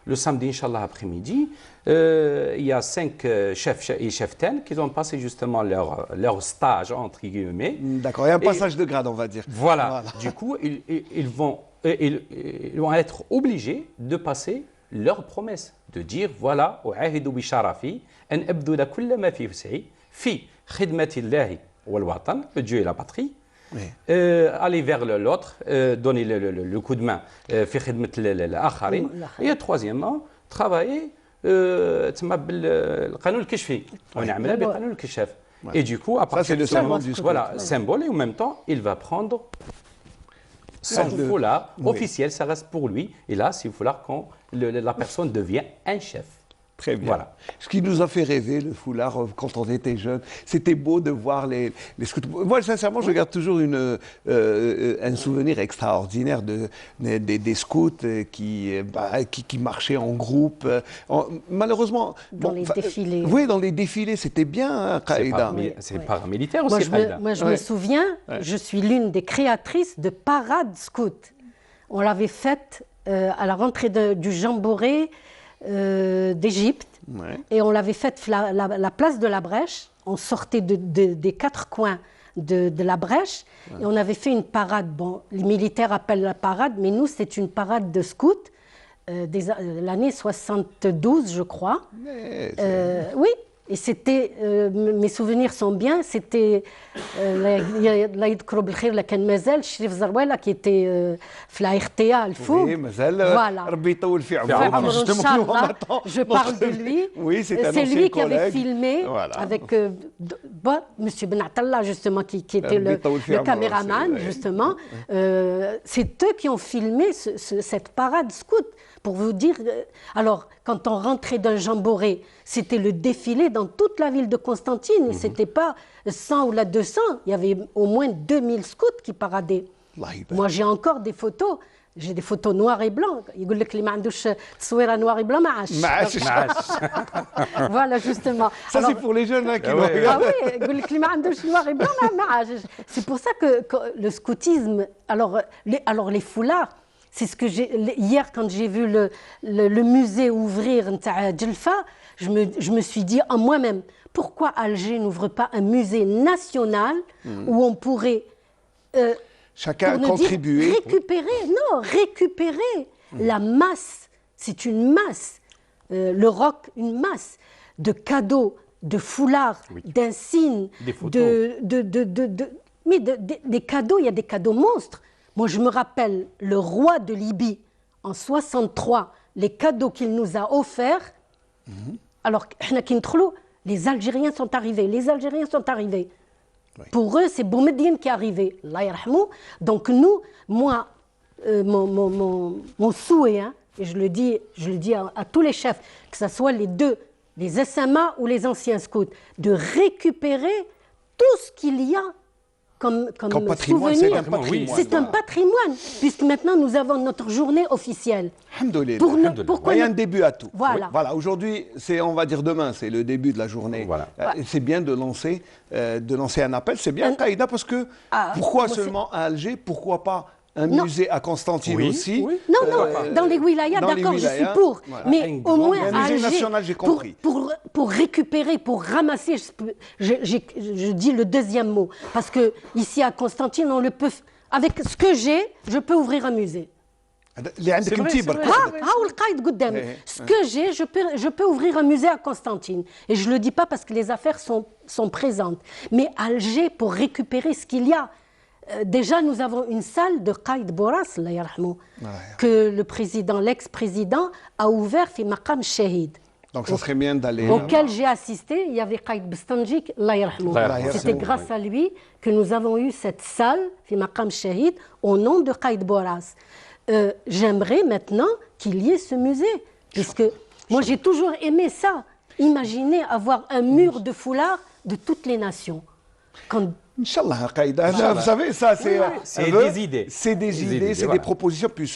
le samedi, Inch'Allah, après-midi, il y a 5 chefs et cheftaines qui ont passé justement leur stage, entre guillemets. D'accord, il y a un passage de grade, on va dire. Voilà. Du coup, ils vont être obligés de passer leur promesse, de dire, voilà, أعاهد بشرفي أن أبذل كل ما في وسعي في خدمة الله والوطن, le Dieu et la patrie. Aller vers l'autre, donner le coup de main, في خدمة الآخرين. Et troisièmement, travailler تسمى بالقانون الكشفي ونعملها بقانون الكشاف. Et du coup, à partir de ça, symbole, et en même temps, il va prendre son foulard officiel, ça reste pour lui. Et là, c'est le foulard quand la personne devient un chef. Très bien. Voilà. Ce qui nous a fait rêver, le foulard, quand on était jeune, c'était beau de voir les scouts. Moi, sincèrement, je garde toujours un souvenir extraordinaire des scouts qui marchaient en groupe. Malheureusement... Dans les défilés. Oui, dans les défilés, c'était bien, Qaïda. C'est paramilitaire aussi, Moi, je me souviens, je suis l'une des créatrices de parades scouts. On l'avait faite à la rentrée du Jamboree d'Égypte, et on l'avait faite la place de la Brèche. On sortait des 4 coins de la Brèche. Et on avait fait une parade. Bon, les militaires appellent la parade, mais nous, c'est une parade de scouts. L'année 72, je crois. Oui, et c'était, mes souvenirs sont bien, c'était l'Aïd Krob el Khir, la Ken Mazel, Shrif Zarwela, qui était Flaïrtea al-Foug. Oui, Mazel, voilà. Je parle de lui. Oui, c'est lui qui avait filmé avec M. Ben Atallah, justement, qui était le caméraman, justement. C'est eux qui ont filmé cette parade scout. Pour vous dire, alors, quand on rentrait d'un jamboree, c'était le défilé dans toute la ville de Constantine. C'était pas 100 ou la 200, il y avait au moins 2000 scouts qui paradaient. Moi, j'ai encore des photos. J'ai des photos noires et blancs. Il dit que les mandouches تصويرة noir et blanc Voilà, justement. Ça, c'est pour les jeunes qui nous regardent. Ah oui, il dit que les mandouches noir et blanc C'est pour ça que le scoutisme, alors les foulards, c'est ce que hier, quand j'ai vu le musée ouvrir Djelfa, je me suis dit en moi-même, pourquoi Alger n'ouvre pas un musée national où on pourrait chacun contribuer, récupérer la masse, c'est une masse, le roc, une masse de cadeaux, de foulards, d'insignes, des cadeaux, il y a des cadeaux monstres. Moi, je me rappelle le roi de Libye, en 63, les cadeaux qu'il nous a offerts. Alors, les Algériens sont arrivés. Pour eux, c'est Boumediene qui est arrivé. Allah yarhamou. Donc nous, moi, mon souhait, et je le dis à tous les chefs, que ce soit les SMA ou les anciens scouts, de récupérer tout ce qu'il y a comme patrimoine, souvenir. C'est un patrimoine, puisque maintenant nous avons notre journée officielle. Pourquoi il y a un début à tout. Voilà. Aujourd'hui, on va dire demain, c'est le début de la journée. C'est bien de lancer un appel, c'est bien, Qaïda, parce que pourquoi seulement à Alger, pourquoi pas un musée à Constantine aussi. Non, dans les wilayas, d'accord, je suis pour. Voilà. Mais au moins à Alger, national, j'ai compris. Pour récupérer, pour ramasser, je dis le deuxième mot. Parce que ici à Constantine, on le peut, avec ce que j'ai, je peux ouvrir un musée. Ce que j'ai, je peux ouvrir un musée à Constantine. Et je ne le dis pas parce que les affaires sont présentes. Mais Alger, pour récupérer ce qu'il y a, déjà, nous avons une salle de Qaïd Boras, que l'ex-président, a ouvert fi Maqam Shahid. Donc, ça serait bien d'aller. Auquel j'ai assisté, il y avait Qaïd Bestanjik, c'était grâce à lui que nous avons eu cette salle fi Maqam Shahid au nom de Qaïd Boras. J'aimerais maintenant qu'il y ait ce musée, puisque moi j'ai toujours aimé ça. Imaginez avoir un mur de foulards de toutes les nations. Inch'Allah, Qaïda. Vous savez, ça, c'est des idées. C'est des idées, c'est des propositions, puis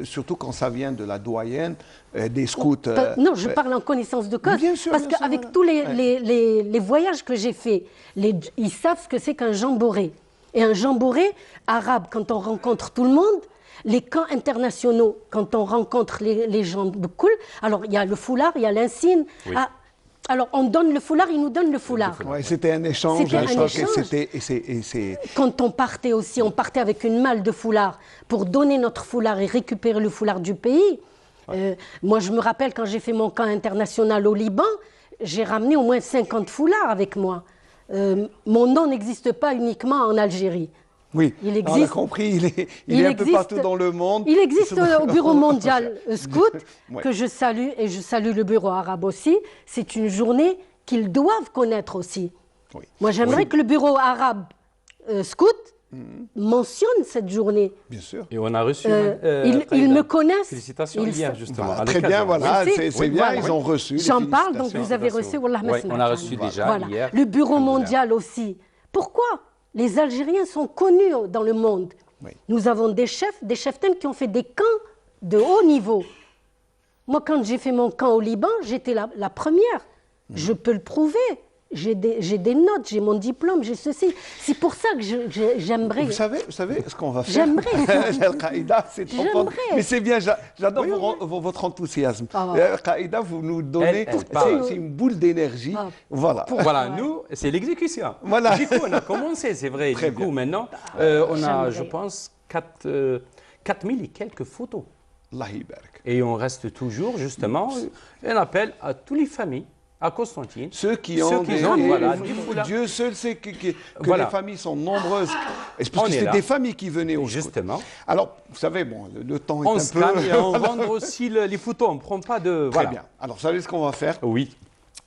surtout quand ça vient de la doyenne des scouts. Non, je parle en connaissance de cause. Bien sûr, parce qu'avec tous les voyages que j'ai faits, ils savent ce que c'est qu'un jamboree. Et un jamboree arabe, quand on rencontre tout le monde, les camps internationaux, quand on rencontre les gens de cool, alors il y a le foulard, il y a l'insigne. Oui. Alors, on donne le foulard, ils nous donnent le foulard. Ouais, c'était un échange. Quand on partait aussi, on partait avec une malle de foulard pour donner notre foulard et récupérer le foulard du pays. Moi, je me rappelle quand j'ai fait mon camp international au Liban, j'ai ramené au moins 50 foulards avec moi. Mon nom n'existe pas uniquement en Algérie. Oui, il existe, on a compris, il est un peu partout dans le monde. Il existe au Bureau mondial scout, que je salue, et je salue le Bureau arabe aussi. C'est une journée qu'ils doivent connaître aussi. Oui. Moi, j'aimerais que le Bureau arabe scout mentionne cette journée. Bien sûr. Et on a reçu... ils me connaissent. Félicitations hier, justement. Très bien, voilà, c'est bien, ils ont reçu. J'en parle, donc vous avez reçu. Oui, on a reçu déjà hier. Le Bureau mondial aussi. Pourquoi ? Les Algériens sont connus dans le monde. Oui. Nous avons des chefs qui ont fait des camps de haut niveau. Moi, quand j'ai fait mon camp au Liban, j'étais la première. Je peux le prouver. j'ai des notes, j'ai mon diplôme, j'ai ceci. C'est pour ça que j'aimerais. Vous savez ce qu'on va faire? J'aimerais. Al-Qaïda, c'est trop fort. Mais c'est bien, j'adore votre enthousiasme. Al-Qaïda, vous nous donnez, c'est une boule d'énergie. Voilà. Voilà, nous, c'est l'exécution. Voilà. Du coup, on a commencé, c'est vrai. Du coup, maintenant, on a, je pense, 4000 et quelques photos. Et on reste toujours, justement, un appel à toutes les familles, à Constantine. Ceux qui ont voilà, Dieu seul sait que les familles sont nombreuses. Parce que c'est des familles qui venaient au Justement. Scout. Alors, vous savez, bon, le temps est on un se peu... calme et on vend aussi les photos, on ne prend pas de... Très bien. Alors, vous savez ce qu'on va faire? Oui.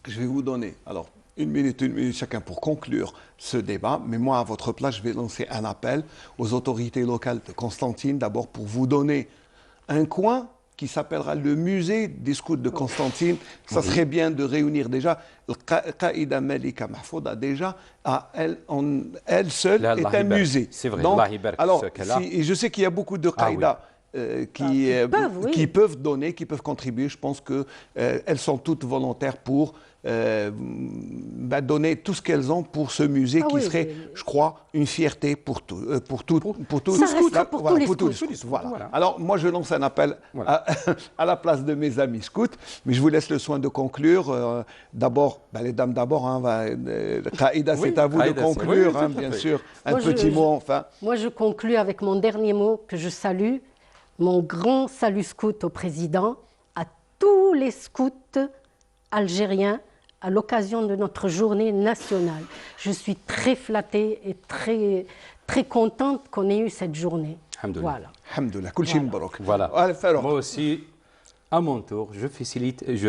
Je vais vous donner, alors, une minute chacun pour conclure ce débat. Mais moi, à votre place, je vais lancer un appel aux autorités locales de Constantine, d'abord pour vous donner un coin qui s'appellera le musée des scouts de Constantine. Ça serait bien de réunir déjà. Qaïda Malika Mahfouda, déjà, elle seule est un musée. C'est vrai. Donc, alors, je sais qu'il y a beaucoup de Qaïda qui peuvent donner, qui peuvent contribuer. Je pense qu'elles sont toutes volontaires pour donner tout ce qu'elles ont pour ce musée qui serait, je crois, une fierté pour tous les scouts. Voilà. Alors, moi, je lance un appel à la place de mes amis scouts, mais je vous laisse le soin de conclure. D'abord, les dames d'abord, Qaïda, c'est à vous de conclure, bien sûr. Un petit mot, enfin. Moi, je conclue avec mon dernier mot que je salue. Mon grand salut scout au président, à tous les scouts algériens à l'occasion de notre journée nationale. Je suis très flattée et très, très contente qu'on ait eu cette journée. Voilà. Alhamdoulilah, kul shay mabrouk. Voilà. Moi aussi, à mon tour, je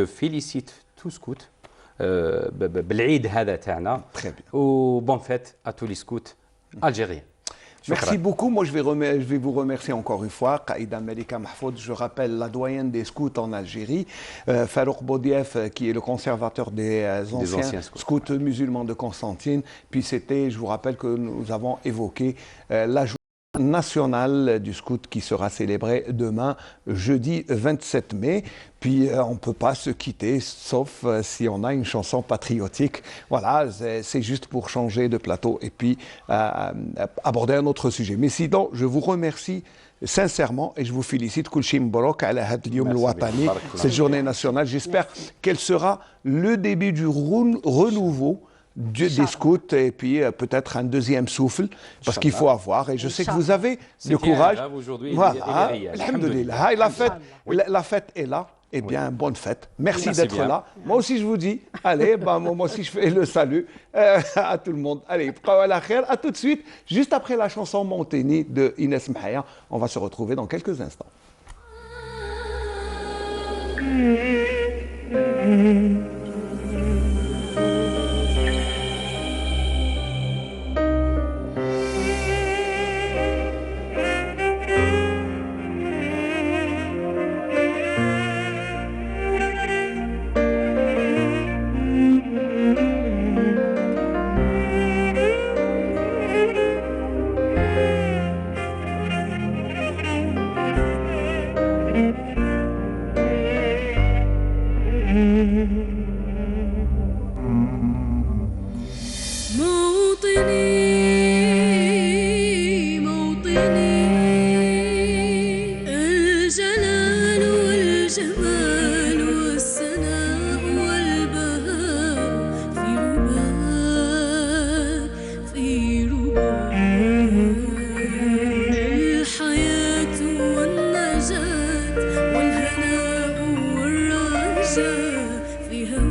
félicite tous scouts. بالعيد هذا تاعنا. Bonne fête à tous les scouts algériens. Merci beaucoup. Moi, je vais vous remercier encore une fois. Qaïda Malika Mahfoud, je rappelle la doyenne des scouts en Algérie. Farouk Boudief, qui est le conservateur des anciens scouts musulmans de Constantine. Puis c'était, je vous rappelle que nous avons évoqué la journée nationale du scout qui sera célébrée demain, jeudi 27 mai. Puis on ne peut pas se quitter, sauf si on a une chanson patriotique. Voilà, c'est juste pour changer de plateau et puis aborder un autre sujet. Mais sinon, je vous remercie sincèrement et je vous félicite. Kulshim Mbarok ala had al-yom al-watani, cette journée nationale. J'espère qu'elle sera le début du renouveau des scouts et puis peut-être un deuxième souffle parce qu'il faut avoir, et je sais que vous avez le courage. Voilà, alhamdoulilah, la fête est là. Eh bien, bonne fête. Merci d'être là. Moi aussi, je vous dis, allez, moi aussi, je fais le salut à tout le monde. Allez, à tout de suite, juste après la chanson Monteni de Inès Mhaya. On va se retrouver dans quelques instants. فيها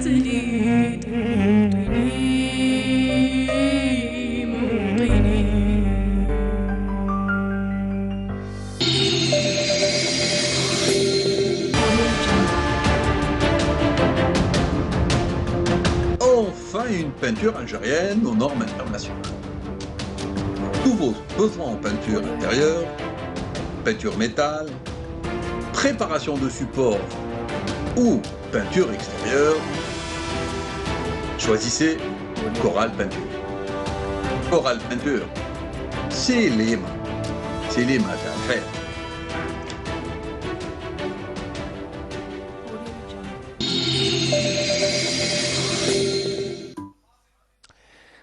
Enfin, une peinture algérienne aux normes internationales. Tous vos besoins en peinture intérieure, peinture métal, préparation de support ou peinture extérieure, choisissez Coral Peinture. Coral Peinture, c'est les mains à faire.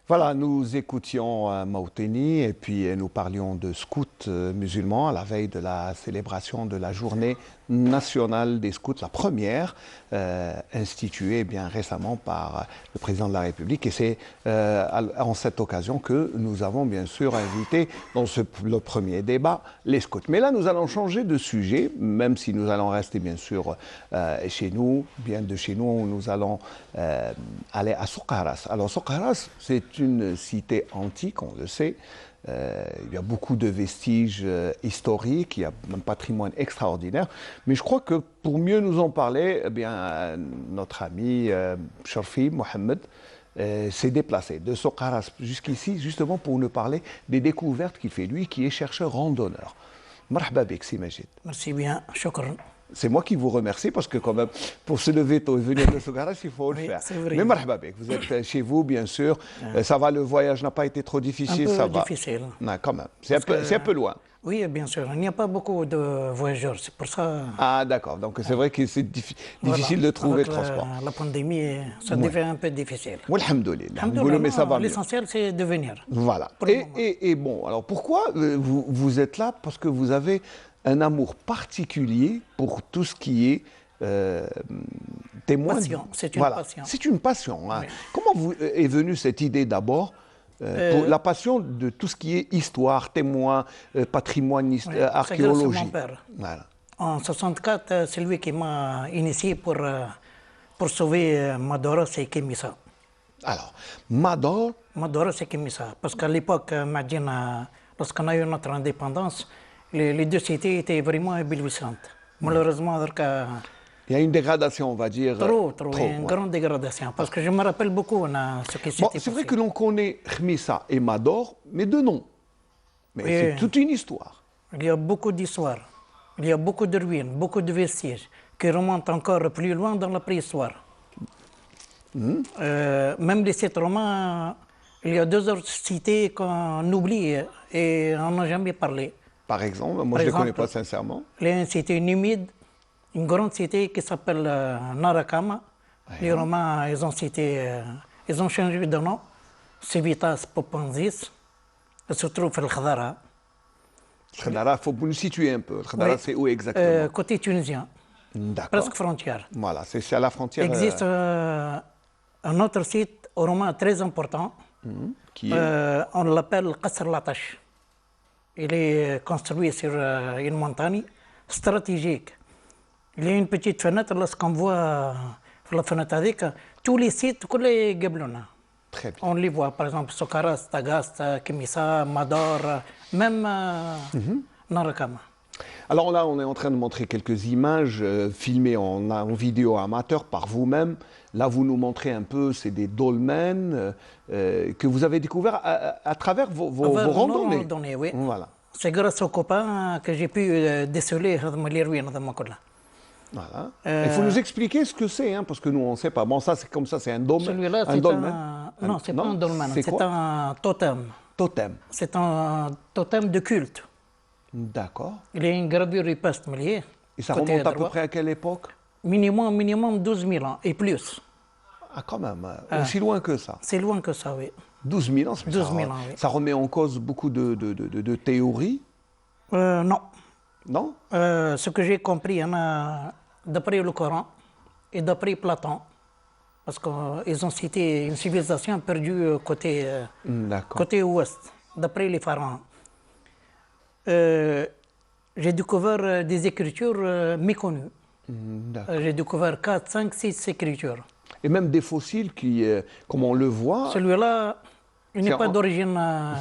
Voilà, nous écoutions Mawteni et puis nous parlions de scouts musulmans à la veille de la célébration de la journée nationale des scouts, la première instituée bien récemment par le président de la République. Et c'est en cette occasion que nous avons bien sûr invité dans le premier débat les scouts. Mais là, nous allons changer de sujet, même si nous allons rester bien sûr chez nous, bien de chez nous, nous allons aller à Soukharas. Alors Soukharas, c'est une cité antique, on le sait. Il y a beaucoup de vestiges historiques, il y a un patrimoine extraordinaire. Mais je crois que pour mieux nous en parler, eh bien, notre ami Sharfi Mohamed s'est déplacé de Soukharas jusqu'ici, justement pour nous parler des découvertes qu'il fait, lui qui est chercheur randonneur. Marhaba bik, Si Majid. Merci bien, shukran. C'est moi qui vous remercie parce que quand même, pour se lever tôt et venir de Soukharas, il faut le faire. Mais marhaba bik, vous êtes chez vous, bien sûr. Ça va, le voyage n'a pas été trop difficile, un peu ça va. difficile. Non, quand même, c'est un peu loin. Oui, bien sûr. Il n'y a pas beaucoup de voyageurs, c'est pour ça. Ah, d'accord. Donc c'est vrai que c'est difficile de trouver le transport. La pandémie, ça devient un peu difficile. Alhamdoulilah. Mais ça va mieux. L'essentiel, c'est de venir. Voilà. Et bon, alors pourquoi vous êtes là? Parce que vous avez un amour particulier pour tout ce qui est témoin. Passion, c'est une passion. C'est une passion. Hein. Oui. Comment est venue cette idée d'abord pour la passion de tout ce qui est histoire, témoin, patrimoine, archéologie? C'est grâce à mon père. Voilà. En 64, c'est lui qui m'a initié pour sauver Madoros et Kémissa. Alors, Madoros et Kémissa. Parce qu'à l'époque, lorsqu'on a eu notre indépendance, les deux cités étaient vraiment éblouissantes. Malheureusement, il y a une dégradation, on va dire. Trop, une grande dégradation. Parce que je me rappelle beaucoup ce qui s'était passé. C'est vrai que l'on connaît Khmissa et Mador, mais de nom. Mais c'est toute une histoire. Il y a beaucoup d'histoires. Il y a beaucoup de ruines, beaucoup de vestiges qui remontent encore plus loin dans la préhistoire. Même les sites romains, il y a deux autres cités qu'on oublie et on n'a jamais parlé. Par exemple, moi je ne les connais pas sincèrement. Il y a une cité numide, une grande cité qui s'appelle Narakama. Les Romains, ils ont changé de nom. Civitas Popanzis. Elle se trouve à Khadara. Khadara, il faut nous situer un peu. Khadara, c'est où exactement? Côté tunisien. D'accord. Presque frontière. Voilà, c'est à la frontière. Il existe un autre site romain très important. Qui est on l'appelle Qasr Latash. Il est construit sur une montagne stratégique. Il y a une petite fenêtre, lorsqu'on voit la fenêtre avec tous les sites, tous les Gablona. Très bien. On les voit, par exemple, Soukharas, Tagast, Kémissa, Mador, même Narakama. Alors là, on est en train de montrer quelques images filmées en vidéo amateur par vous-même. Là, vous nous montrez un peu, c'est des dolmens que vous avez découverts à travers vos randonnées. Oui. Voilà. C'est grâce aux copains que j'ai pu déceler les ruines de Makola. Voilà. Il faut nous expliquer ce que c'est, hein, parce que nous, on ne sait pas. Bon, ça, c'est comme ça, c'est un dolmen. Celui-là, c'est non, c'est pas un dolmen, c'est un totem. Totem. C'est un totem de culte. D'accord. Il y a une gravure rupestre liée. Et ça remonte à peu près à quelle époque? Minimum 12 000 ans et plus. Ah, quand même, aussi loin que ça. C'est loin que ça, oui. 12 000 ans, 12 000 ans, oui. Ça remet en cause beaucoup de théories? Non. Non? Ce que j'ai compris, d'après le Coran et d'après Platon, parce qu'ils ont cité une civilisation perdue côté ouest, d'après les pharaons. J'ai découvert des écritures méconnues. J'ai découvert 4, 5, 6 écritures. Et même des fossiles qui, comme on le voit... Celui-là, il n'est pas d'origine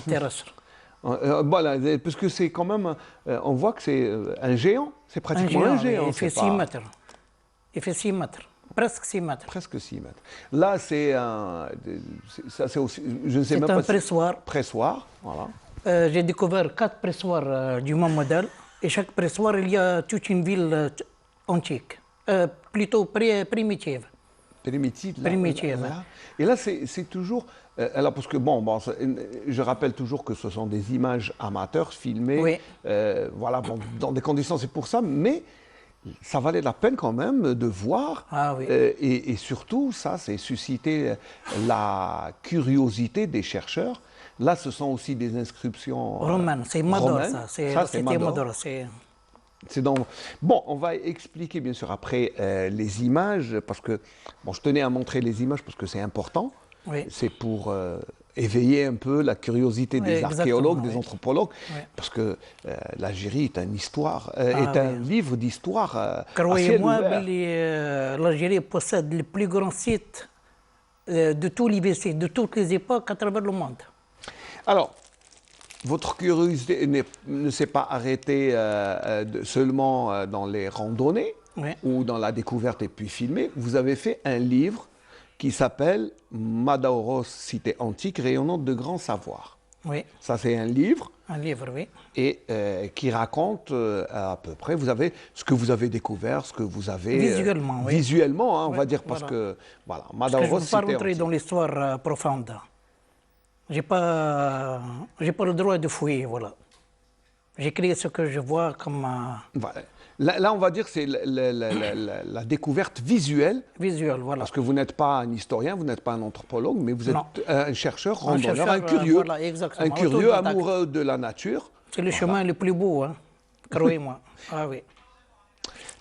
terrestre. Voilà, parce que c'est quand même... on voit que c'est un géant. C'est pratiquement un géant. Il fait 6 mètres. Il fait 6 mètres. Presque 6 mètres. Presque 6 mètres. Là, c'est un... Ça, c'est aussi... Je ne sais même pas... C'est un pressoir. Pressoir, voilà. J'ai découvert 4 pressoirs du même modèle. Et chaque pressoir, il y a toute une ville antique. Plutôt primitive. Primitive. Primitive. Là. Et là, c'est toujours... alors, parce que, bon, je rappelle toujours que ce sont des images amateurs filmées. Oui. Voilà, bon, dans des conditions, c'est pour ça. Mais ça valait la peine quand même de voir. Ah, oui. Et surtout, ça, c'est susciter la curiosité des chercheurs. Là, ce sont aussi des inscriptions romaines. C'est Mador, ça. C'était Mador. C'est dans... Bon, on va expliquer bien sûr après les images, parce que, bon, je tenais à montrer les images parce que c'est important. Oui. C'est pour éveiller un peu la curiosité des archéologues, des anthropologues, parce que l'Algérie est une histoire, un livre d'histoire. Croyez-moi, l'Algérie possède les plus grands sites de tous les sites, de toutes les époques à travers le monde. Alors, votre curiosité ne s'est pas arrêtée seulement dans les randonnées ou dans la découverte et puis filmer. Vous avez fait un livre qui s'appelle Madaoros, cité antique, rayonnante de grands savoirs. Oui. Ça, c'est un livre. Un livre, oui. Et qui raconte à peu près, vous avez ce que vous avez découvert, ce que vous avez... Visuellement, oui. Visuellement, hein, on va dire, parce que, voilà, Madaoros, cité antique. Je ne veux pas rentrer dans l'histoire profonde. Je n'ai pas le droit de fouiller, voilà. J'écris ce que je vois comme... Voilà. Là, on va dire que c'est la découverte visuelle. Visuelle, voilà. Parce que vous n'êtes pas un historien, vous n'êtes pas un anthropologue, mais vous êtes un chercheur, randonneur, un curieux, voilà, un curieux amoureux de la nature. C'est le chemin le plus beau, hein, croyez-moi. Ah oui.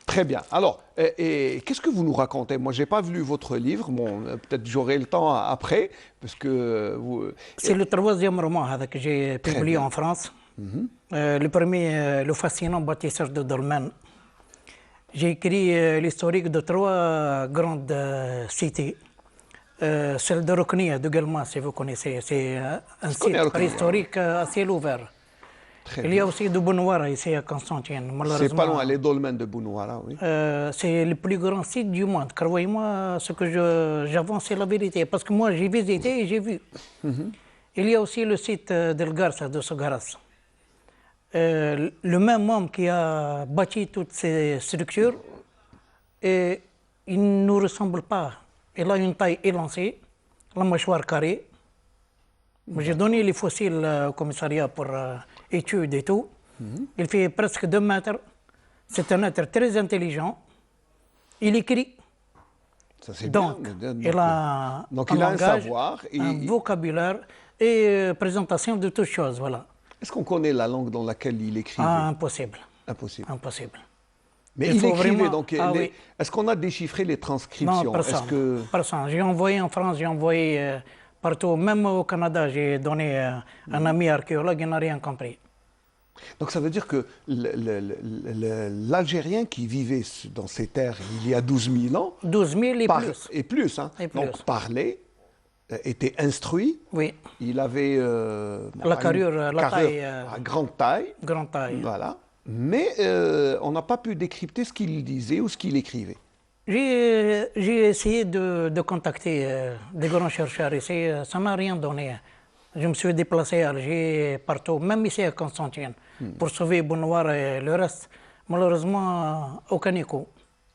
Très bien. Alors, et qu'est-ce que vous nous racontez? Moi, je n'ai pas lu votre livre. Bon, peut-être j'aurai le temps après, parce que vous... C'est le 3e roman que j'ai publié en France. Le premier, Le fascinant bâtisseur de dolmens. J'ai écrit l'historique de 3 grandes cités. Celle de Rokhnia, de Guelma, si vous connaissez. C'est un site préhistorique à ciel ouvert. Il y a aussi de Bounouara, ici à Constantine. C'est pas loin, les dolmens de Bounouara, oui. C'est le plus grand site du monde. Croyez-moi, ce que j'avance, c'est la vérité. Parce que moi, j'ai visité et j'ai vu. Il y a aussi le site d'El Garsa, de Sogaras. Le même homme qui a bâti toutes ces structures, il ne nous ressemble pas. Il a une taille élancée, la mâchoire carrée. J'ai donné les fossiles au commissariat pour études et tout. Il fait presque 2 mètres. C'est un être très intelligent. Il écrit. Ça, c'est donc, bien. Il a un savoir. Un vocabulaire et présentation de toutes choses. Voilà. Est-ce qu'on connaît la langue dans laquelle il écrivait? Impossible. Impossible. Impossible. Mais il écrivait, vraiment... donc... Est-ce qu'on a déchiffré les transcriptions? Non, personne. J'ai envoyé en France, j'ai envoyé partout, même au Canada, j'ai donné un ami archéologue, il n'a rien compris. Donc ça veut dire que l'Algérien qui vivait dans ces terres il y a 12 000 ans... 12 000 et plus. Et plus, hein. Donc parlait, était instruit. Oui. Il avait... la carrure, la taille... à grande taille. Grande taille. Voilà. Mais on n'a pas pu décrypter ce qu'il disait ou ce qu'il écrivait. J'ai essayé de contacter des grands chercheurs ici, ça ne m'a rien donné. Je me suis déplacé à Alger, partout, même ici à Constantine, pour sauver Bounouara et le reste. Malheureusement, aucun écho.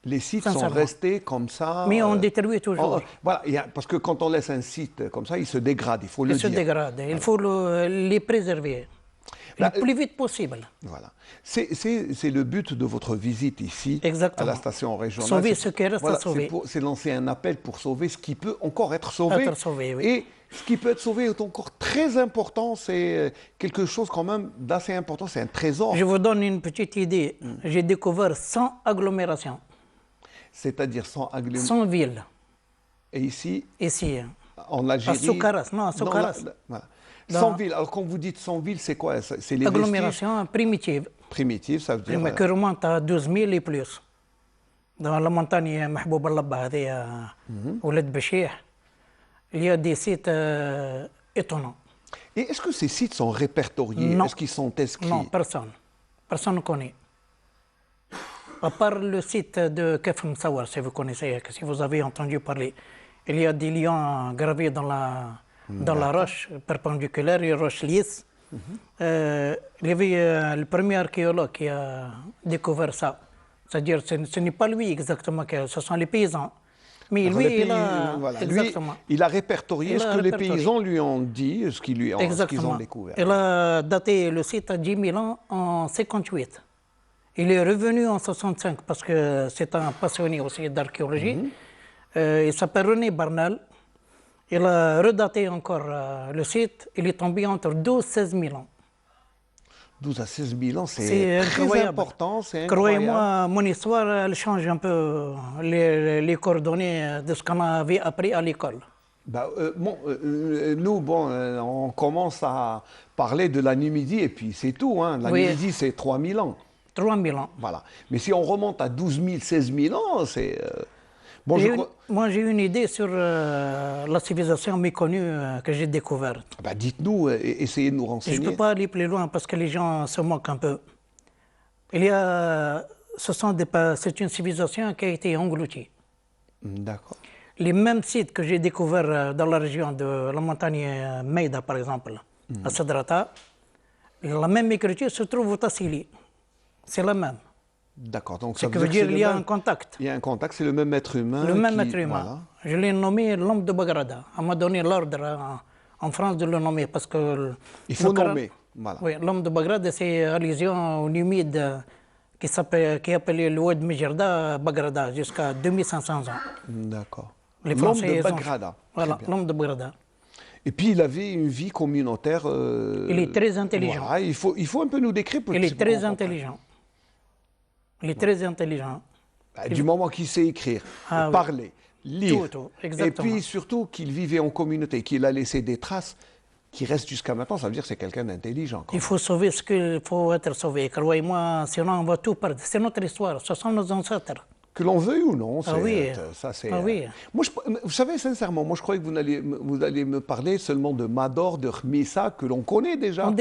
Les sites sont restés comme ça. Mais on détruit toujours. Voilà, parce que quand on laisse un site comme ça, il se dégrade, il faut le dire. Il se dégrade, il faut les préserver. Le plus vite possible. Voilà. C'est le but de votre visite ici, exactement, à la station régionale. Sauver ce qui reste à sauver. C'est lancer un appel pour sauver ce qui peut encore être sauvé. Oui. Et ce qui peut être sauvé est encore très important. C'est quelque chose quand même d'assez important. C'est un trésor. Je vous donne une petite idée. J'ai découvert 100 agglomérations. C'est-à-dire 100 agglomérations. 100 villes. Et ici? Ici. En Algérie? À Soukaras, non, à Soukaras. 100 villes. Alors, quand vous dites 100 villes, c'est quoi? C'est les agglomérations primitives. Primitives, ça veut dire... Mais qui remontent à 12 000 et plus. Dans la montagne Mahboub al-Labba, Ouled Béchir, il y a des sites étonnants. Et est-ce que ces sites sont répertoriés? Est-ce qu'ils sont inscrits? Non, personne. Personne ne connaît. À part le site de Kef Msawar, si vous connaissez, si vous avez entendu parler, il y a des lions gravés dans la roche perpendiculaire, une roche lisse. Il y avait le premier archéologue qui a découvert ça. C'est-à-dire ce n'est pas lui exactement, ce sont les paysans. Mais Alors, lui, il a répertorié ce que les paysans lui ont dit, ce qu'ils ont découvert. Il a daté le site à 10 000 ans en 58. Il est revenu en 65 parce que c'est un passionné aussi d'archéologie. Il s'appelle René Barnal. Il a redaté encore le site. Il est tombé entre 12 et 16 000 ans. 12 à 16 000 ans, c'est très important. Croyez-moi, mon histoire, elle change un peu les coordonnées de ce qu'on avait appris à l'école. Nous, on commence à parler de la Numidie et puis c'est tout. Hein. La Numidie, c'est 3 000 ans. 3 000 ans. Voilà. Mais si on remonte à 12 000, 16 000 ans, c'est... Moi, j'ai une idée sur la civilisation méconnue que j'ai découverte. Dites-nous, essayez de nous renseigner. Je ne peux pas aller plus loin parce que les gens se moquent un peu. C'est une civilisation qui a été engloutie. D'accord. Les mêmes sites que j'ai découverts dans la région de la montagne Meida, par exemple, à Sadrata, la même écriture se trouve au Tassili. C'est la même. D'accord. Donc ça veut dire qu'il y a un contact. Il y a un contact, c'est le même être humain. Le même être humain. Voilà. Je l'ai nommé l'homme de Bagrada. On m'a donné l'ordre en France de le nommer parce que... Il faut nommer. Voilà. Oui, l'homme de Bagrada, c'est allusion au numide qui est appelé le Oued Mejerda Bagrada jusqu'à 2500 ans. D'accord. L'homme de Bagrada. Voilà, l'homme de Bagrada. Et puis il avait une vie communautaire. Il est très intelligent. Voilà, il faut un peu nous décrire. Il est très intelligent. Il est très intelligent. Du moment qu'il sait écrire, parler, lire, tout, et puis surtout qu'il vivait en communauté, qu'il a laissé des traces qui restent jusqu'à maintenant, ça veut dire que c'est quelqu'un d'intelligent. Il faut sauver ce qu'il faut être sauvé. Croyez-moi, sinon on va tout perdre. C'est notre histoire, ce sont nos ancêtres. Que l'on veuille ou non, oui. Moi, vous savez, sincèrement, moi je croyais que vous alliez me parler seulement de Mador, de Khmissa, que l'on connaît déjà.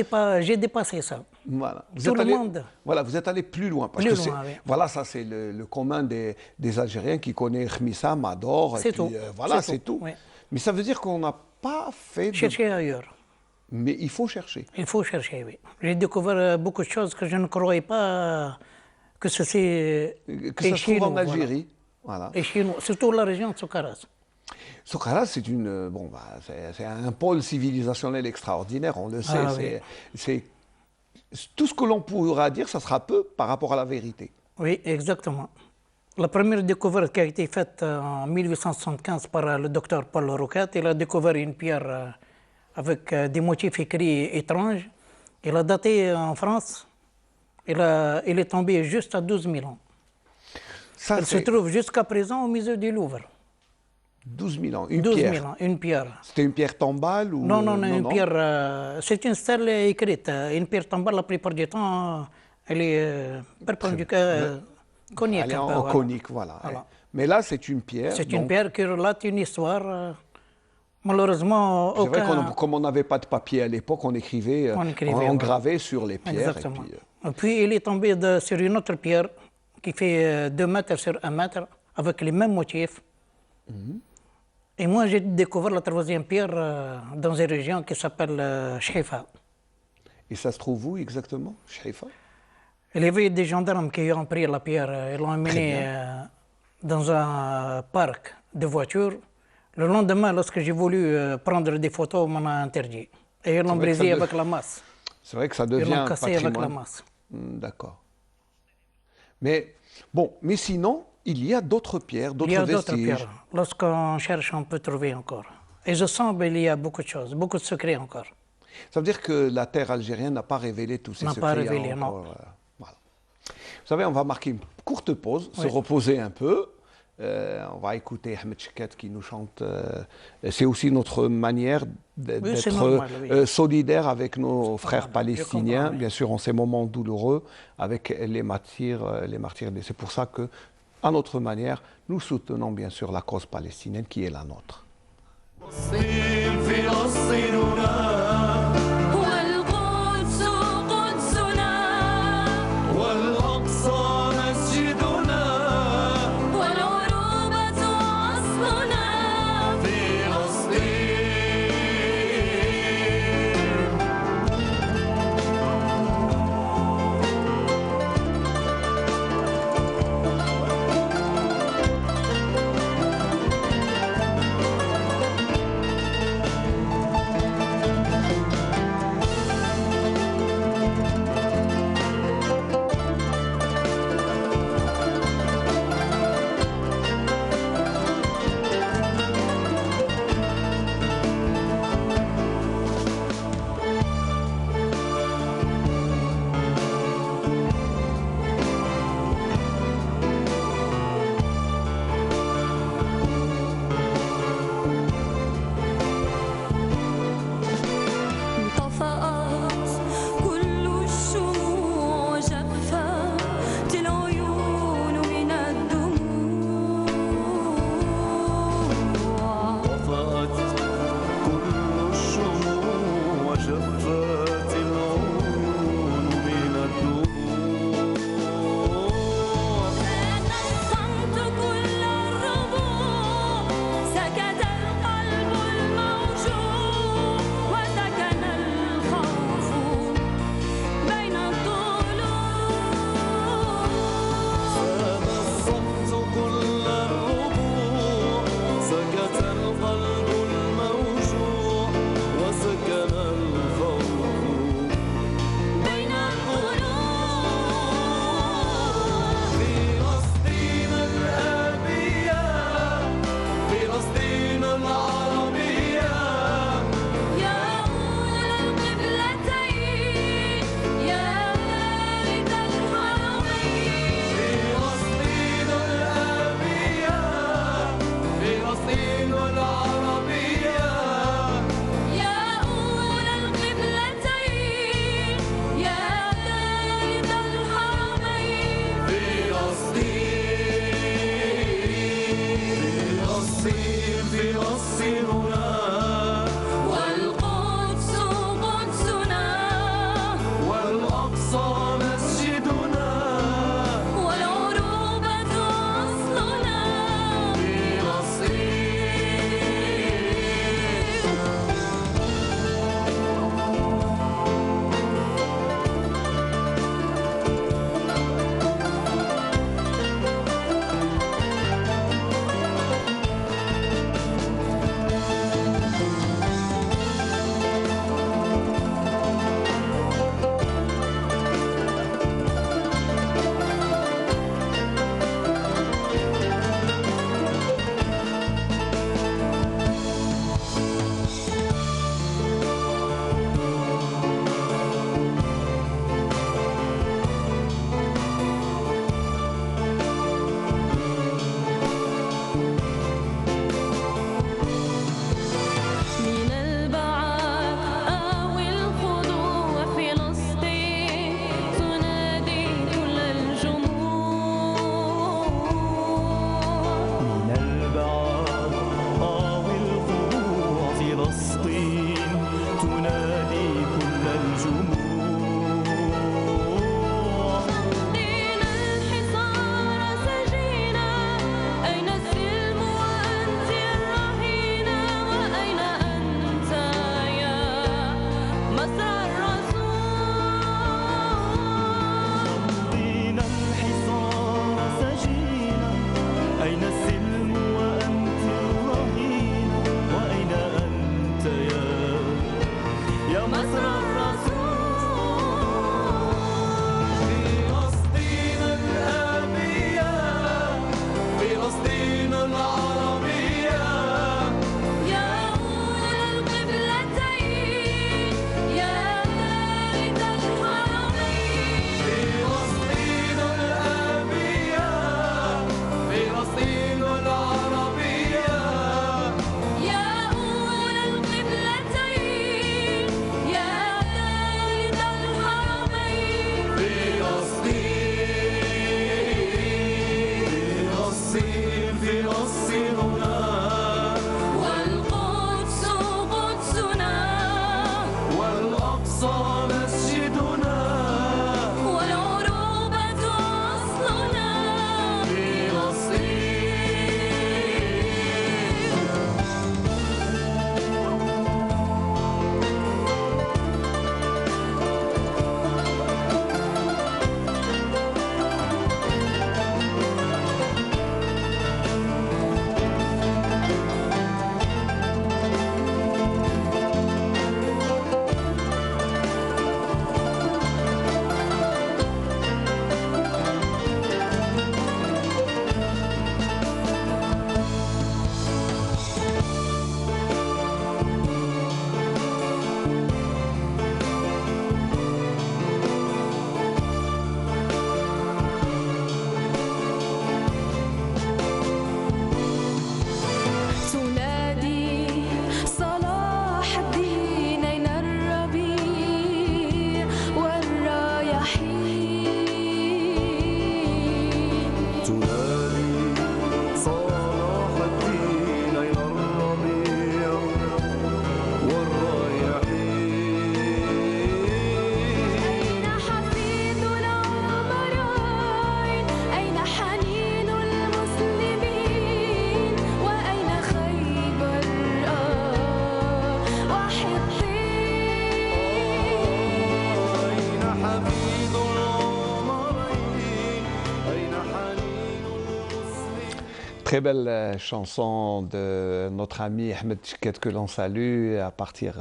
J'ai dépassé ça. Voilà. Tout le monde. Voilà, vous êtes allé plus loin. Parce que voilà, ça c'est le commun des Algériens qui connaît Khmissa, Mador. C'est tout. Voilà, c'est tout. Oui. Mais ça veut dire qu'on n'a pas fait... Chercher ailleurs. Mais il faut chercher. Il faut chercher, oui. J'ai découvert beaucoup de choses que je ne croyais pas... que ça se trouve en Algérie. Voilà. Et chez nous, surtout la région de Soukaras. Soukaras, c'est c'est un pôle civilisationnel extraordinaire, on le sait. C'est tout ce que l'on pourra dire, ça sera peu par rapport à la vérité. Oui, exactement. La première découverte qui a été faite en 1875 par le docteur Paul Roquette, il a découvert une pierre avec des motifs écrits étranges. Il a daté en France. Il est tombé juste à 12 000 ans. Il se trouve jusqu'à présent au musée du Louvre. 12 000 ans, une pierre. C'était une pierre tombale ou... Non, une pierre... c'est une stèle écrite. Une pierre tombale, la plupart du temps, elle est perpendiculaire, conique. Elle est en conique, voilà. Mais là, c'est une pierre. C'est une pierre qui relate une histoire... Malheureusement, c'est vrai comme on n'avait pas de papier à l'époque, on écrivait, on gravait sur les pierres. Exactement. Et puis, il est tombé sur une autre pierre qui fait 2 mètres sur 1 mètre, avec les mêmes motifs. Et moi, j'ai découvert la 3e pierre dans une région qui s'appelle Chhaifa. Et ça se trouve où exactement, Chhaifa? Il y avait des gendarmes qui ont pris la pierre, ils l'ont emmenée dans un parc de voitures. Le lendemain, lorsque j'ai voulu prendre des photos, on m'en a interdit. Et ils l'ont brisé avec la masse. C'est vrai que ça devient ils l'ont cassé avec la masse. D'accord. Mais sinon, il y a d'autres pierres, d'autres vestiges. Il y a d'autres pierres. Lorsqu'on cherche, on peut trouver encore. Et je sens qu'il y a beaucoup de choses, beaucoup de secrets encore. Ça veut dire que la terre algérienne n'a pas révélé tous ces secrets. N'a pas révélé, non. Voilà. Vous savez, on va marquer une courte pause, se reposer un peu. On va écouter Ahmed Cheket qui nous chante. C'est aussi notre manière d'être solidaire avec nos frères palestiniens, bien sûr en ces moments douloureux, avec les martyrs. C'est pour ça que à notre manière, nous soutenons bien sûr la cause palestinienne qui est la nôtre. Très belle chanson de notre ami Ahmed Chikhet que l'on salue à partir,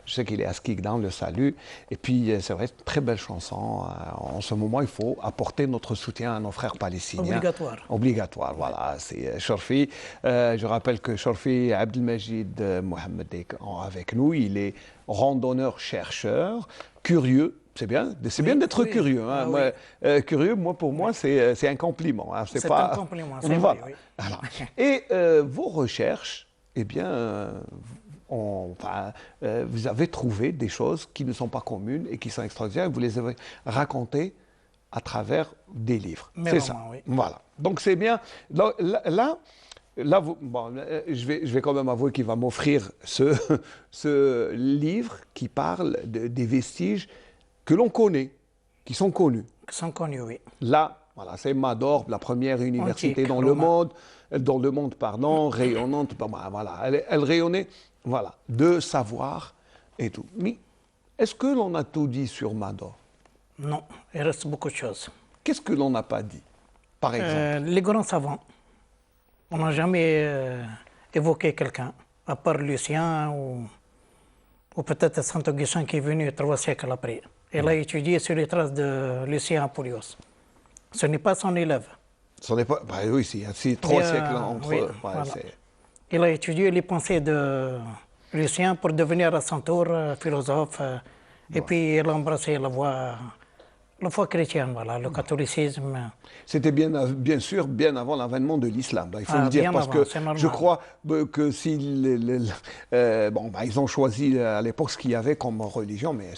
je sais qu'il est à Skikda, on le salue. Et puis c'est vrai, très belle chanson. En ce moment, il faut apporter notre soutien à nos frères palestiniens. Obligatoire. Obligatoire, voilà. C'est Chorfi. Je rappelle que Chorfi Abdelmajid Mohamed est avec nous. Il est randonneur-chercheur, curieux. C'est bien d'être curieux. Hein. Moi, curieux, pour moi, c'est un compliment. Hein. C'est pas un compliment, c'est voilà. vrai, oui. Alors, et vos recherches, eh bien, vous avez trouvé des choses qui ne sont pas communes et qui sont extraordinaires. Vous les avez racontées à travers des livres. C'est ça. Oui. Voilà. Donc c'est bien. Donc, là je vais quand même avouer qu'il va m'offrir ce livre qui parle des vestiges que l'on connaît, qui sont connus. Qui sont connus, oui. Là, voilà, c'est Mador, la première université dans le monde, rayonnante. Voilà, elle rayonnait, voilà, de savoir et tout. Mais est-ce que l'on a tout dit sur Mador? Non, il reste beaucoup de choses. Qu'est-ce que l'on n'a pas dit, par exemple? Les grands savants. On n'a jamais évoqué quelqu'un, à part Lucien ou peut-être Saint-Augustin qui est venu 3 siècles après. Elle a étudié sur les traces de Lucien Apuleius. Ce n'est pas son élève. Ce n'est pas. Bah oui, c'est 3 siècles entre eux. Ouais, voilà. Il a étudié les pensées de Lucien pour devenir à son tour philosophe. Et puis il a embrassé la foi chrétienne, voilà, le catholicisme. C'était bien sûr bien avant l'avènement de l'islam, il faut le dire, parce que je crois que si ils ont choisi à l'époque ce qu'il y avait comme religion, mais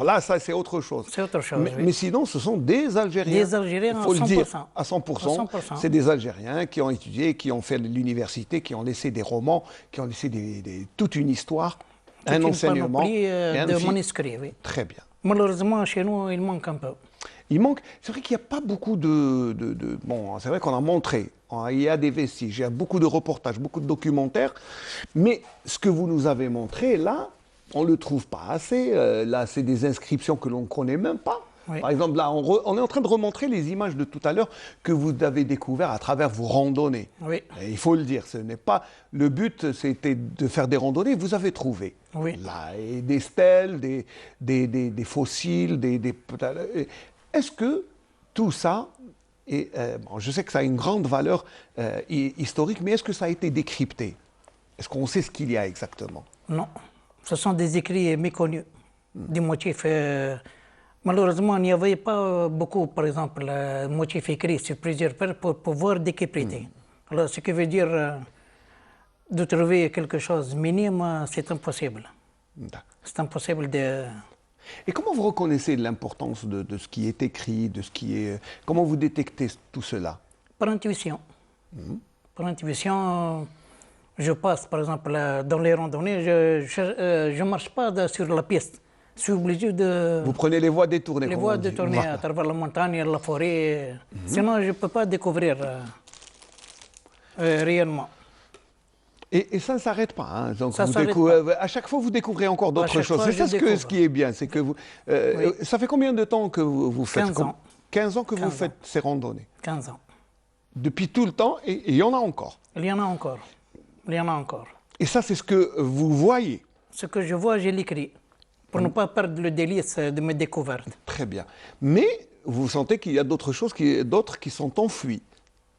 là ça c'est autre chose. C'est autre chose. Mais sinon, ce sont des Algériens. Des Algériens, il faut le dire, à 100%. C'est des Algériens qui ont étudié, qui ont fait l'université, qui ont laissé des romans, qui ont laissé toute une histoire, un enseignement, de manuscrits, oui. Très bien. Malheureusement, chez nous, il manque un peu. Il manque. C'est vrai qu'il n'y a pas beaucoup Bon, c'est vrai qu'on a montré. Il y a des vestiges, il y a beaucoup de reportages, beaucoup de documentaires. Mais ce que vous nous avez montré, là, on ne le trouve pas assez. Là, c'est des inscriptions que l'on ne connaît même pas. Oui. Par exemple, là, on est en train de remontrer les images de tout à l'heure que vous avez découvertes à travers vos randonnées. Oui. Et il faut le dire, ce n'est pas... Le but, c'était de faire des randonnées, vous avez trouvé. Oui. Là, et des stèles, des fossiles, Est-ce que tout ça, je sais que ça a une grande valeur historique, mais est-ce que ça a été décrypté? Est-ce qu'on sait ce qu'il y a exactement? Non. Ce sont des écrits méconnus, des motifs... Malheureusement, il n'y avait pas beaucoup, par exemple, motifs écrits sur plusieurs paires pour pouvoir décrypter. Alors, ce qui veut dire de trouver quelque chose de minime, c'est impossible. C'est impossible de... Et comment vous reconnaissez l'importance de ce qui est écrit, de ce qui est... Comment vous détectez tout cela? Par intuition. Par intuition, je passe, par exemple, dans les randonnées, je ne marche pas sur la piste. Je suis obligé de... Vous prenez les voies détournées. Les voies détournées à travers la montagne, la forêt. Sinon, je ne peux pas découvrir réellement. Et ça ne s'arrête pas. Hein. Donc ça à chaque fois, vous découvrez encore d'autres choses. C'est ça ce qui est bien. C'est que vous, oui. Ça fait combien de temps que vous faites 15 ans. 15 ans que vous faites ces randonnées? 15 ans. Depuis tout le temps, et il y en a encore? Il y en a encore. Il y en a encore. Et ça, c'est ce que vous voyez? Ce que je vois, je l'écris. Pour ne pas perdre le délice de mes découvertes. Très bien. Mais vous sentez qu'il y a d'autres choses, d'autres qui sont enfouies,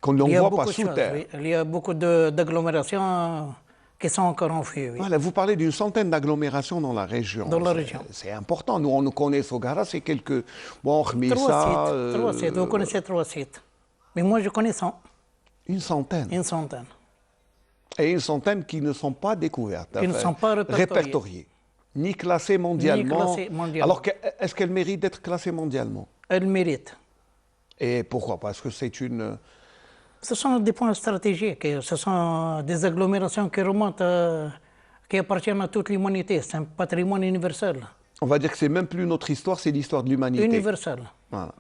qu'on ne voit pas sous terre. Oui. Il y a beaucoup d'agglomérations qui sont encore enfouies. Oui. Voilà, vous parlez d'une centaine d'agglomérations dans la région. Dans la région. C'est important. Nous, on nous connaît Sogara, c'est quelques... Bon, Khmissa... 3 sites. Vous connaissez 3 sites. Mais moi, je connais 100. Une centaine? Une centaine. Et une centaine qui ne sont pas découvertes. Qui ne sont pas répertoriées. Ni classées mondialement. Alors, est-ce qu'elles méritent d'être classées mondialement? Elles méritent. Et pourquoi? Parce que c'est une... Ce sont des points stratégiques. Ce sont des agglomérations qui remontent, qui appartiennent à toute l'humanité. C'est un patrimoine universel. On va dire que c'est même plus notre histoire, c'est l'histoire de l'humanité. Universelle. Voilà.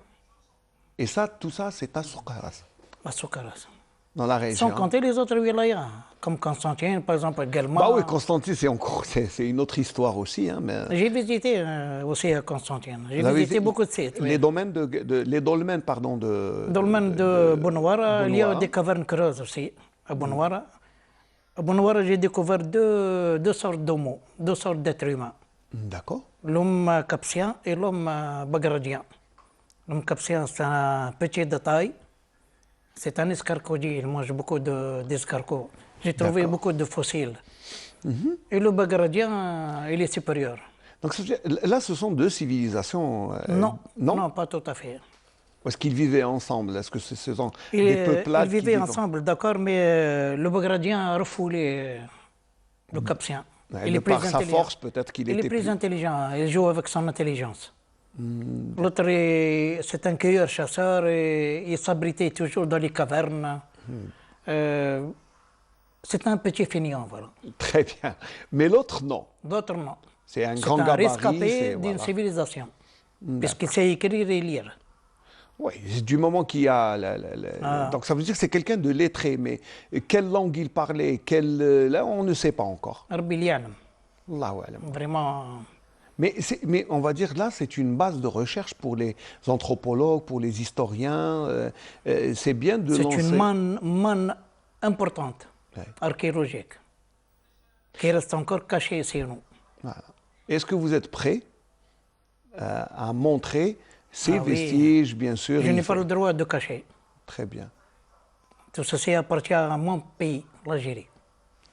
Et ça, tout ça, c'est à Soukaras. À Soukaras. Dans la région. Sans compter les autres wilayas, comme Constantine, par exemple, également. Bah oui, Constantine, c'est une autre histoire aussi. Hein, mais... J'ai visité aussi à Constantine. J'ai visité beaucoup de sites. Les domaines les dolmens, Dolmen de Bonouara, il y a des cavernes creuses aussi. à Bonouara. À Bonouara, j'ai découvert deux sortes d'homos, deux sortes d'êtres humains. D'accord. L'homme capsien et l'homme bagradien. L'homme capsien, c'est un petit de taille. C'est un escarcodier, il mange beaucoup d'escargots. J'ai trouvé beaucoup de fossiles. Et le bagradien, il est supérieur. Donc là, ce sont deux civilisations. Non, pas tout à fait. Est-ce qu'ils vivaient ensemble? Est-ce que ce sont des peuplades Ils vivaient ensemble, d'accord, mais le bagradien a refoulé le capsien. Il est par sa force, peut-être qu'il était Il est plus intelligent, il joue avec son intelligence. L'autre, c'est un cueilleur-chasseur et il s'abritait toujours dans les cavernes. C'est un petit feignant, voilà. Très bien. Mais l'autre, non. L'autre, non. C'est un grand gabarit. C'est un rescapé d'une civilisation, puisqu'il sait écrire et lire. Oui, du moment qu'il y a... Donc ça veut dire que c'est quelqu'un de lettré, mais quelle langue il parlait, là on ne sait pas encore. Vraiment... Mais on va dire là, c'est une base de recherche pour les anthropologues, pour les historiens. C'est bien de lancer... C'est une manne importante, archéologique, qui reste encore cachée chez nous. Voilà. Est-ce que vous êtes prêt à montrer ces vestiges, bien sûr? Je n'ai pas le droit de cacher. Très bien. Tout ceci appartient à mon pays, l'Algérie.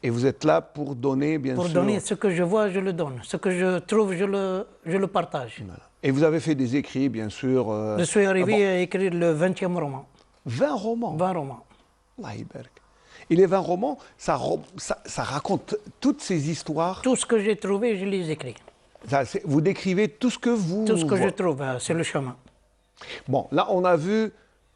Et vous êtes là pour donner, bien sûr... Pour donner ce que je vois, je le donne. Ce que je trouve, je le partage. Voilà. Et vous avez fait des écrits, bien sûr... Je suis arrivé à écrire le 20e roman. 20 romans? 20 romans. Allah Ibarak. Et les 20 romans, ça raconte toutes ces histoires? Tout ce que j'ai trouvé, je les écris. Vous décrivez tout ce que vous... Tout ce que je trouve, c'est le chemin. Bon, là, on a vu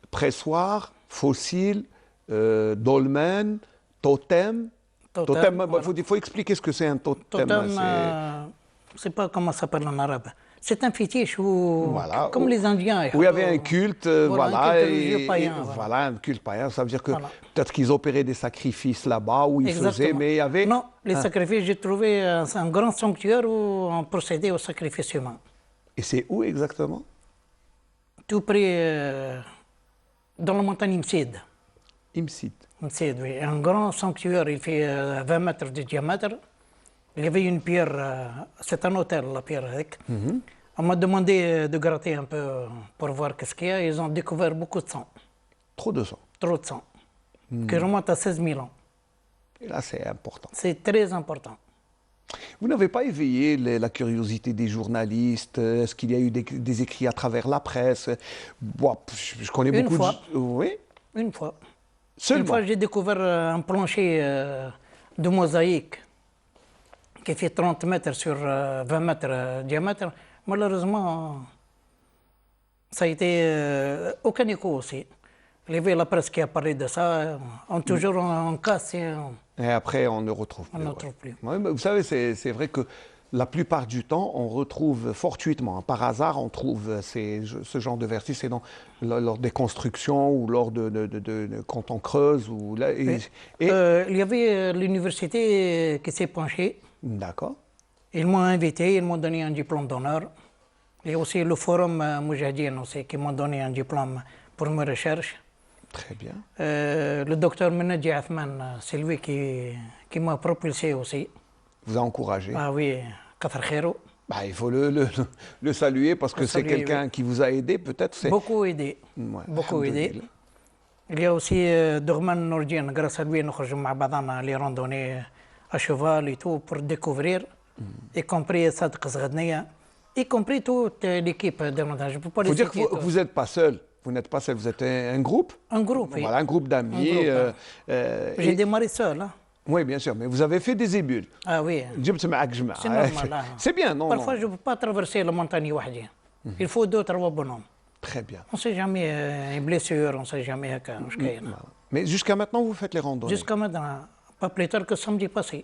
pressoir, fossile, dolmen, totem. Totem, il faut expliquer ce que c'est un totem. Totem, je ne sais pas comment ça s'appelle en arabe. C'est un fétiche comme les Indiens. Où il y avait un culte, un culte païen. Voilà, un culte païen. Ça veut dire que peut-être qu'ils opéraient des sacrifices là-bas, où ils faisaient, mais il y avait... Non, les sacrifices, j'ai trouvé un grand sanctuaire où on procédait aux sacrifices humains. Et c'est où exactement? Tout près, dans la montagne Imsid. Imsid? Imsid, oui. Un grand sanctuaire, il fait 20 mètres de diamètre. Il y avait une pierre, c'est un hôtel, la pierre avec. On m'a demandé de gratter un peu pour voir qu'est-ce qu'il y a. Ils ont découvert beaucoup de sang. Trop de sang? Trop de sang. Qui remonte à 16 000 ans. Et là, c'est important. C'est très important. Vous n'avez pas éveillé la curiosité des journalistes? Est-ce qu'il y a eu des écrits à travers la presse? Bon, je connais beaucoup de... Oui? Une fois. Seulement? Une fois, j'ai découvert un plancher de mosaïque qui fait 30 mètres sur 20 mètres de diamètre. Malheureusement, ça a été aucun écho aussi. Il y avait la presse qui a parlé de ça, toujours en casse. Et après, on ne retrouve plus. On ne retrouve plus. Ouais, vous savez, c'est vrai que la plupart du temps, on retrouve fortuitement, par hasard, on trouve ce genre de vestiges, c'est lors des constructions ou lors quand on creuse. Il y avait l'université qui s'est penchée. D'accord. Ils m'ont invité, ils m'ont donné un diplôme d'honneur. Et aussi le forum Moujahidine aussi, qui m'ont donné un diplôme pour mes recherches. Très bien. Le docteur Menadji Athman, c'est lui qui m'a propulsé aussi. Vous a encouragé? Ah oui, Kathar Khairou. Il faut le saluer parce que c'est quelqu'un qui vous a aidé, peut-être. Beaucoup aidé. Ouais, beaucoup aidé. Il y a aussi Dorman Nourdien, grâce à lui, nous faisons les randonnées à cheval et tout pour découvrir, y compris Sadq Zghadnia, y compris toute l'équipe de montage. Il faut dire que vous n'êtes pas seul. Vous n'êtes pas seul, vous êtes un groupe? Un groupe, oui. Voilà, un groupe d'amis. J'ai démarré seul. Hein. Oui, bien sûr, mais vous avez fait des ébules. Ah oui. C'est normal. C'est bien, non? Parfois, je ne peux pas traverser la montagne wahdi. Il faut 2-3 bonhommes. Très bien. On ne sait jamais une blessure, on ne sait jamais. Mais jusqu'à maintenant, vous faites les randonnées? Jusqu'à maintenant, pas plus tard que samedi passé.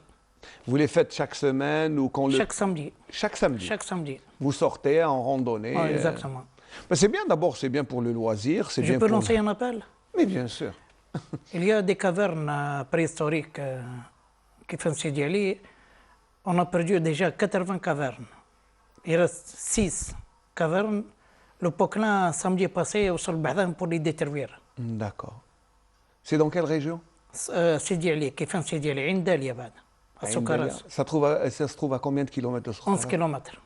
Vous les faites chaque semaine ou quand Chaque samedi. Chaque samedi? Chaque samedi. Vous sortez en randonnée? Ah, exactement. C'est bien d'abord, c'est bien pour le loisir. Je peux lancer un appel? Mais bien sûr. Il y a des cavernes préhistoriques qui font Sidi Ali. On a perdu déjà 80 cavernes. Il reste 6 cavernes. Le Poquelin, samedi passé, au sol Bahdan pour les détruire. D'accord. C'est dans quelle région? سيدي علي كيفان سيدي علي عند داليا بعد السكراس. Ça se trouve à combien de kilomètres de Soukharas? 11 km.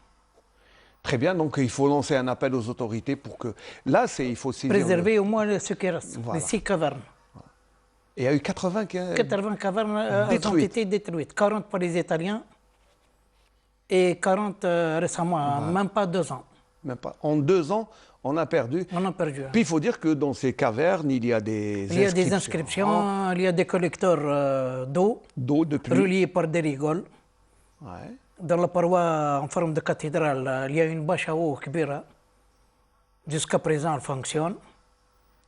Très bien, donc il faut lancer un appel aux autorités pour que... Là, il faut saisir... Préserver au moins ce qui reste, Voilà. les 6 cavernes. Et il y a eu 80 cavernes ont été détruites. 40 par les Italiens et 40 récemment, Voilà. même pas 2 ans. Même pas. En 2 ans, on a perdu. On a perdu. Puis il faut dire que dans ces cavernes, il y a des Il y a des inscriptions, il y a des collecteurs d'eau de pluie reliés par des rigoles. Ouais. Dans la paroi en forme de cathédrale, il y a une bâche à eau kbira. Jusqu'à présent, elle fonctionne.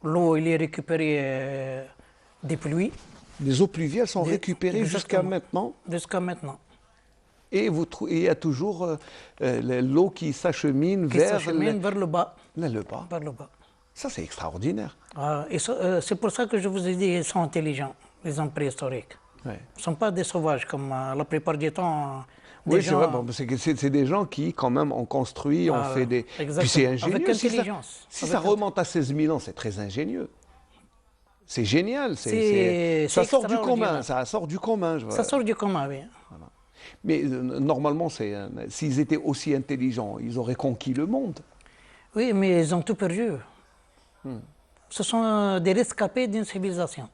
L'eau, elle est récupérée des pluies. Les eaux pluviales sont récupérées jusqu'à maintenant. Jusqu'à maintenant. Et il y a toujours l'eau qui s'achemine vers le bas. Le bas. Vers le bas. Ça, c'est extraordinaire. C'est pour ça que je vous ai dit qu'ils sont intelligents, les hommes préhistoriques. Ouais. Ils ne sont pas des sauvages comme la plupart du temps. Oui, c'est vrai. Bon, c'est des gens qui, quand même, ont construit, ont fait des... Puis c'est ingénieux. Avec intelligence. Si ça remonte à 16 000 ans, c'est très ingénieux. C'est génial. Ça sort du commun. Ça sort du commun. Ça sort du commun, oui. Voilà. Mais normalement, s'ils étaient aussi intelligents, ils auraient conquis le monde. Oui, mais ils ont tout perdu. Ce sont des rescapés d'une civilisation.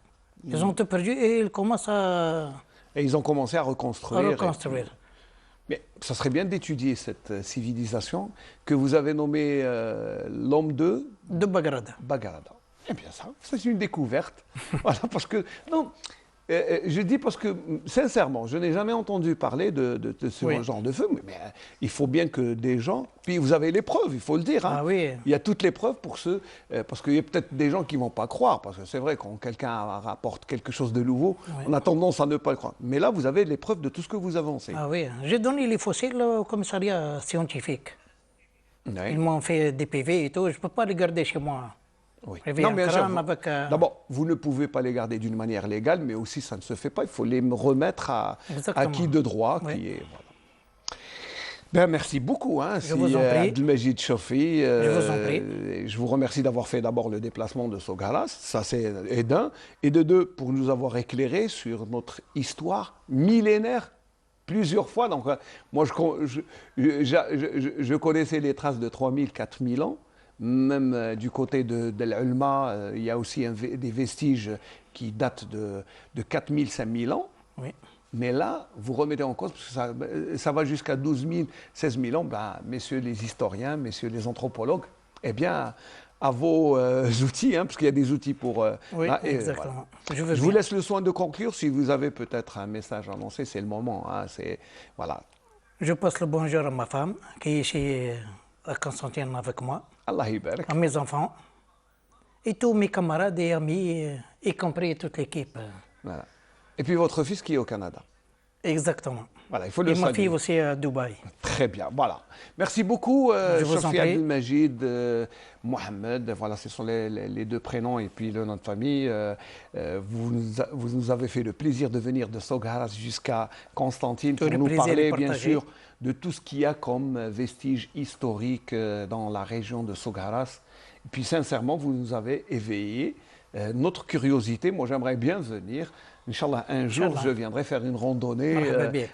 Ils ont tout perdu et ils commencent à... Et ils ont commencé à reconstruire. Mais ça serait bien d'étudier cette civilisation que vous avez nommée l'homme de Baghrad. Baghrad. Eh bien ça, c'est une découverte. Voilà, parce que... Non, je dis parce que, sincèrement, je n'ai jamais entendu parler de ce genre de feu, mais il faut bien que des gens... Puis vous avez les preuves, il faut le dire. Hein. Ah oui. Il y a toutes les preuves pour ceux... parce qu'il y a peut-être des gens qui ne vont pas croire, parce que c'est vrai, quand quelqu'un rapporte quelque chose de nouveau, on a tendance à ne pas le croire. Mais là, vous avez les preuves de tout ce que vous avancez. Ah oui, j'ai donné les fossiles au commissariat scientifique. Oui. Ils m'ont fait des PV et tout, je ne peux pas les garder chez moi. Oui. Non, bien sûr. D'abord, vous ne pouvez pas les garder d'une manière légale, mais aussi ça ne se fait pas. Il faut les remettre à qui de droit. Oui. Qui est, voilà. Ben, merci beaucoup, hein, je vous en prie. Abdelmajid Chofi. Je vous en prie. Je vous remercie d'avoir fait d'abord le déplacement de Soukharas, ça c'est d'un, et de deux, pour nous avoir éclairé sur notre histoire millénaire plusieurs fois. Donc, moi, je connaissais les traces de 3000, 4000 ans. Même du côté de l'Ulma, il y a aussi des vestiges qui datent de 4000, 5000 ans. Oui. Mais là, vous remettez en cause, parce que ça va jusqu'à 12 000, 16 000 ans. Ben, messieurs les historiens, messieurs les anthropologues, eh bien, à vos outils, hein, parce qu'il y a des outils pour... oui, exactement. Voilà. Je vous laisse le soin de conclure. Si vous avez peut-être un message à annoncer, c'est le moment. Hein, voilà. Je passe le bonjour à ma femme, qui est chez Constantine avec moi. Allah Ibarak. À mes enfants. Et tous mes camarades et amis, y compris toute l'équipe. Voilà. Et puis votre fils qui est au Canada. Exactement. Voilà, il faut le et ma saluer. fille aussi à Dubaï. Très bien, voilà. Merci beaucoup, Chofi Abdelmajid, Mohamed. Voilà, ce sont les deux prénoms et puis le nom de famille. Vous nous avez fait le plaisir de venir de Soukharas jusqu'à Constantine pour nous parler, bien sûr, de tout ce qu'il y a comme vestiges historiques dans la région de Soukharas. Et puis, sincèrement, vous nous avez éveillé notre curiosité. Moi, j'aimerais bien venir. Inch'Allah, un jour, je viendrai faire une randonnée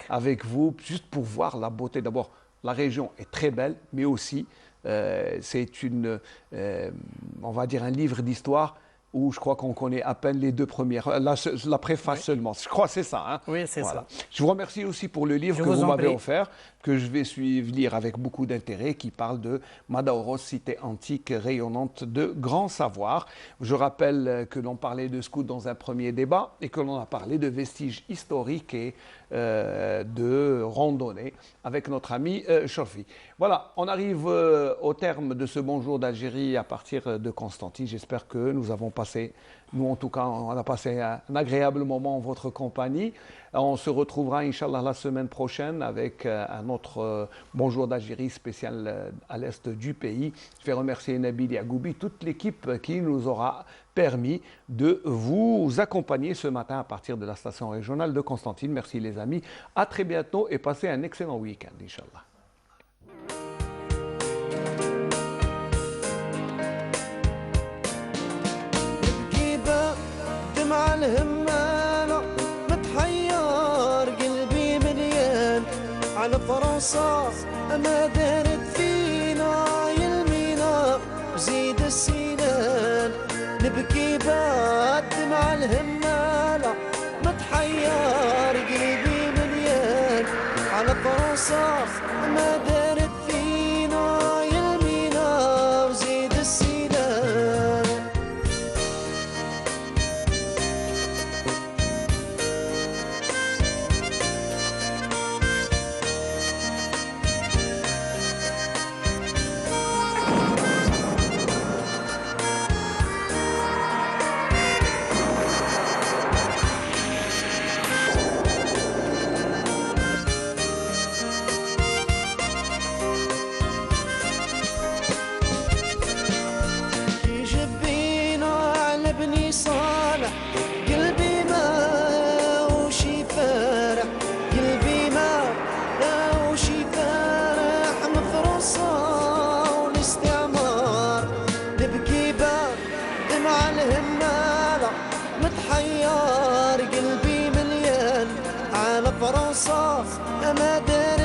avec vous, juste pour voir la beauté. D'abord, la région est très belle, mais aussi, c'est on va dire, un livre d'histoire où je crois qu'on connaît à peine les deux premières, la préface seulement. Je crois que c'est ça. Hein. Oui, c'est ça. Je vous remercie aussi pour le livre que vous m'avez offert, que je vais suivre lire avec beaucoup d'intérêt, qui parle de Madaoros, cité antique rayonnante de grand savoir. Je rappelle que l'on parlait de scouts dans un premier débat et que l'on a parlé de vestiges historiques et de randonnée avec notre ami Chofi. Voilà, on arrive au terme de ce Bonjour d'Algérie à partir de Constantine. J'espère que nous avons passé, nous en tout cas, on a passé un agréable moment en votre compagnie. On se retrouvera, Inch'Allah, la semaine prochaine avec un autre Bonjour d'Algérie spécial à l'est du pays. Je vais remercier Nabil Yagoubi, toute l'équipe qui nous aura permis de vous accompagner ce matin à partir de la station régionale de Constantine. Merci les amis, à très bientôt et passez un excellent week-end, Inch'Allah. الهمة على فرنسا ما دارت فينا يلمينا وزيد السنان نبكي بعد دمع الهمالة متحير قلبي مليان على فرنسا ما دارت فينا يلمينا وزيد السنان صالح قلبي ما وشي فارح قلبي ما وشي فارح من فرنسا والاستعمار نبكي بعد دمع الهمالة متحير قلبي مليان على فرنسا ما داري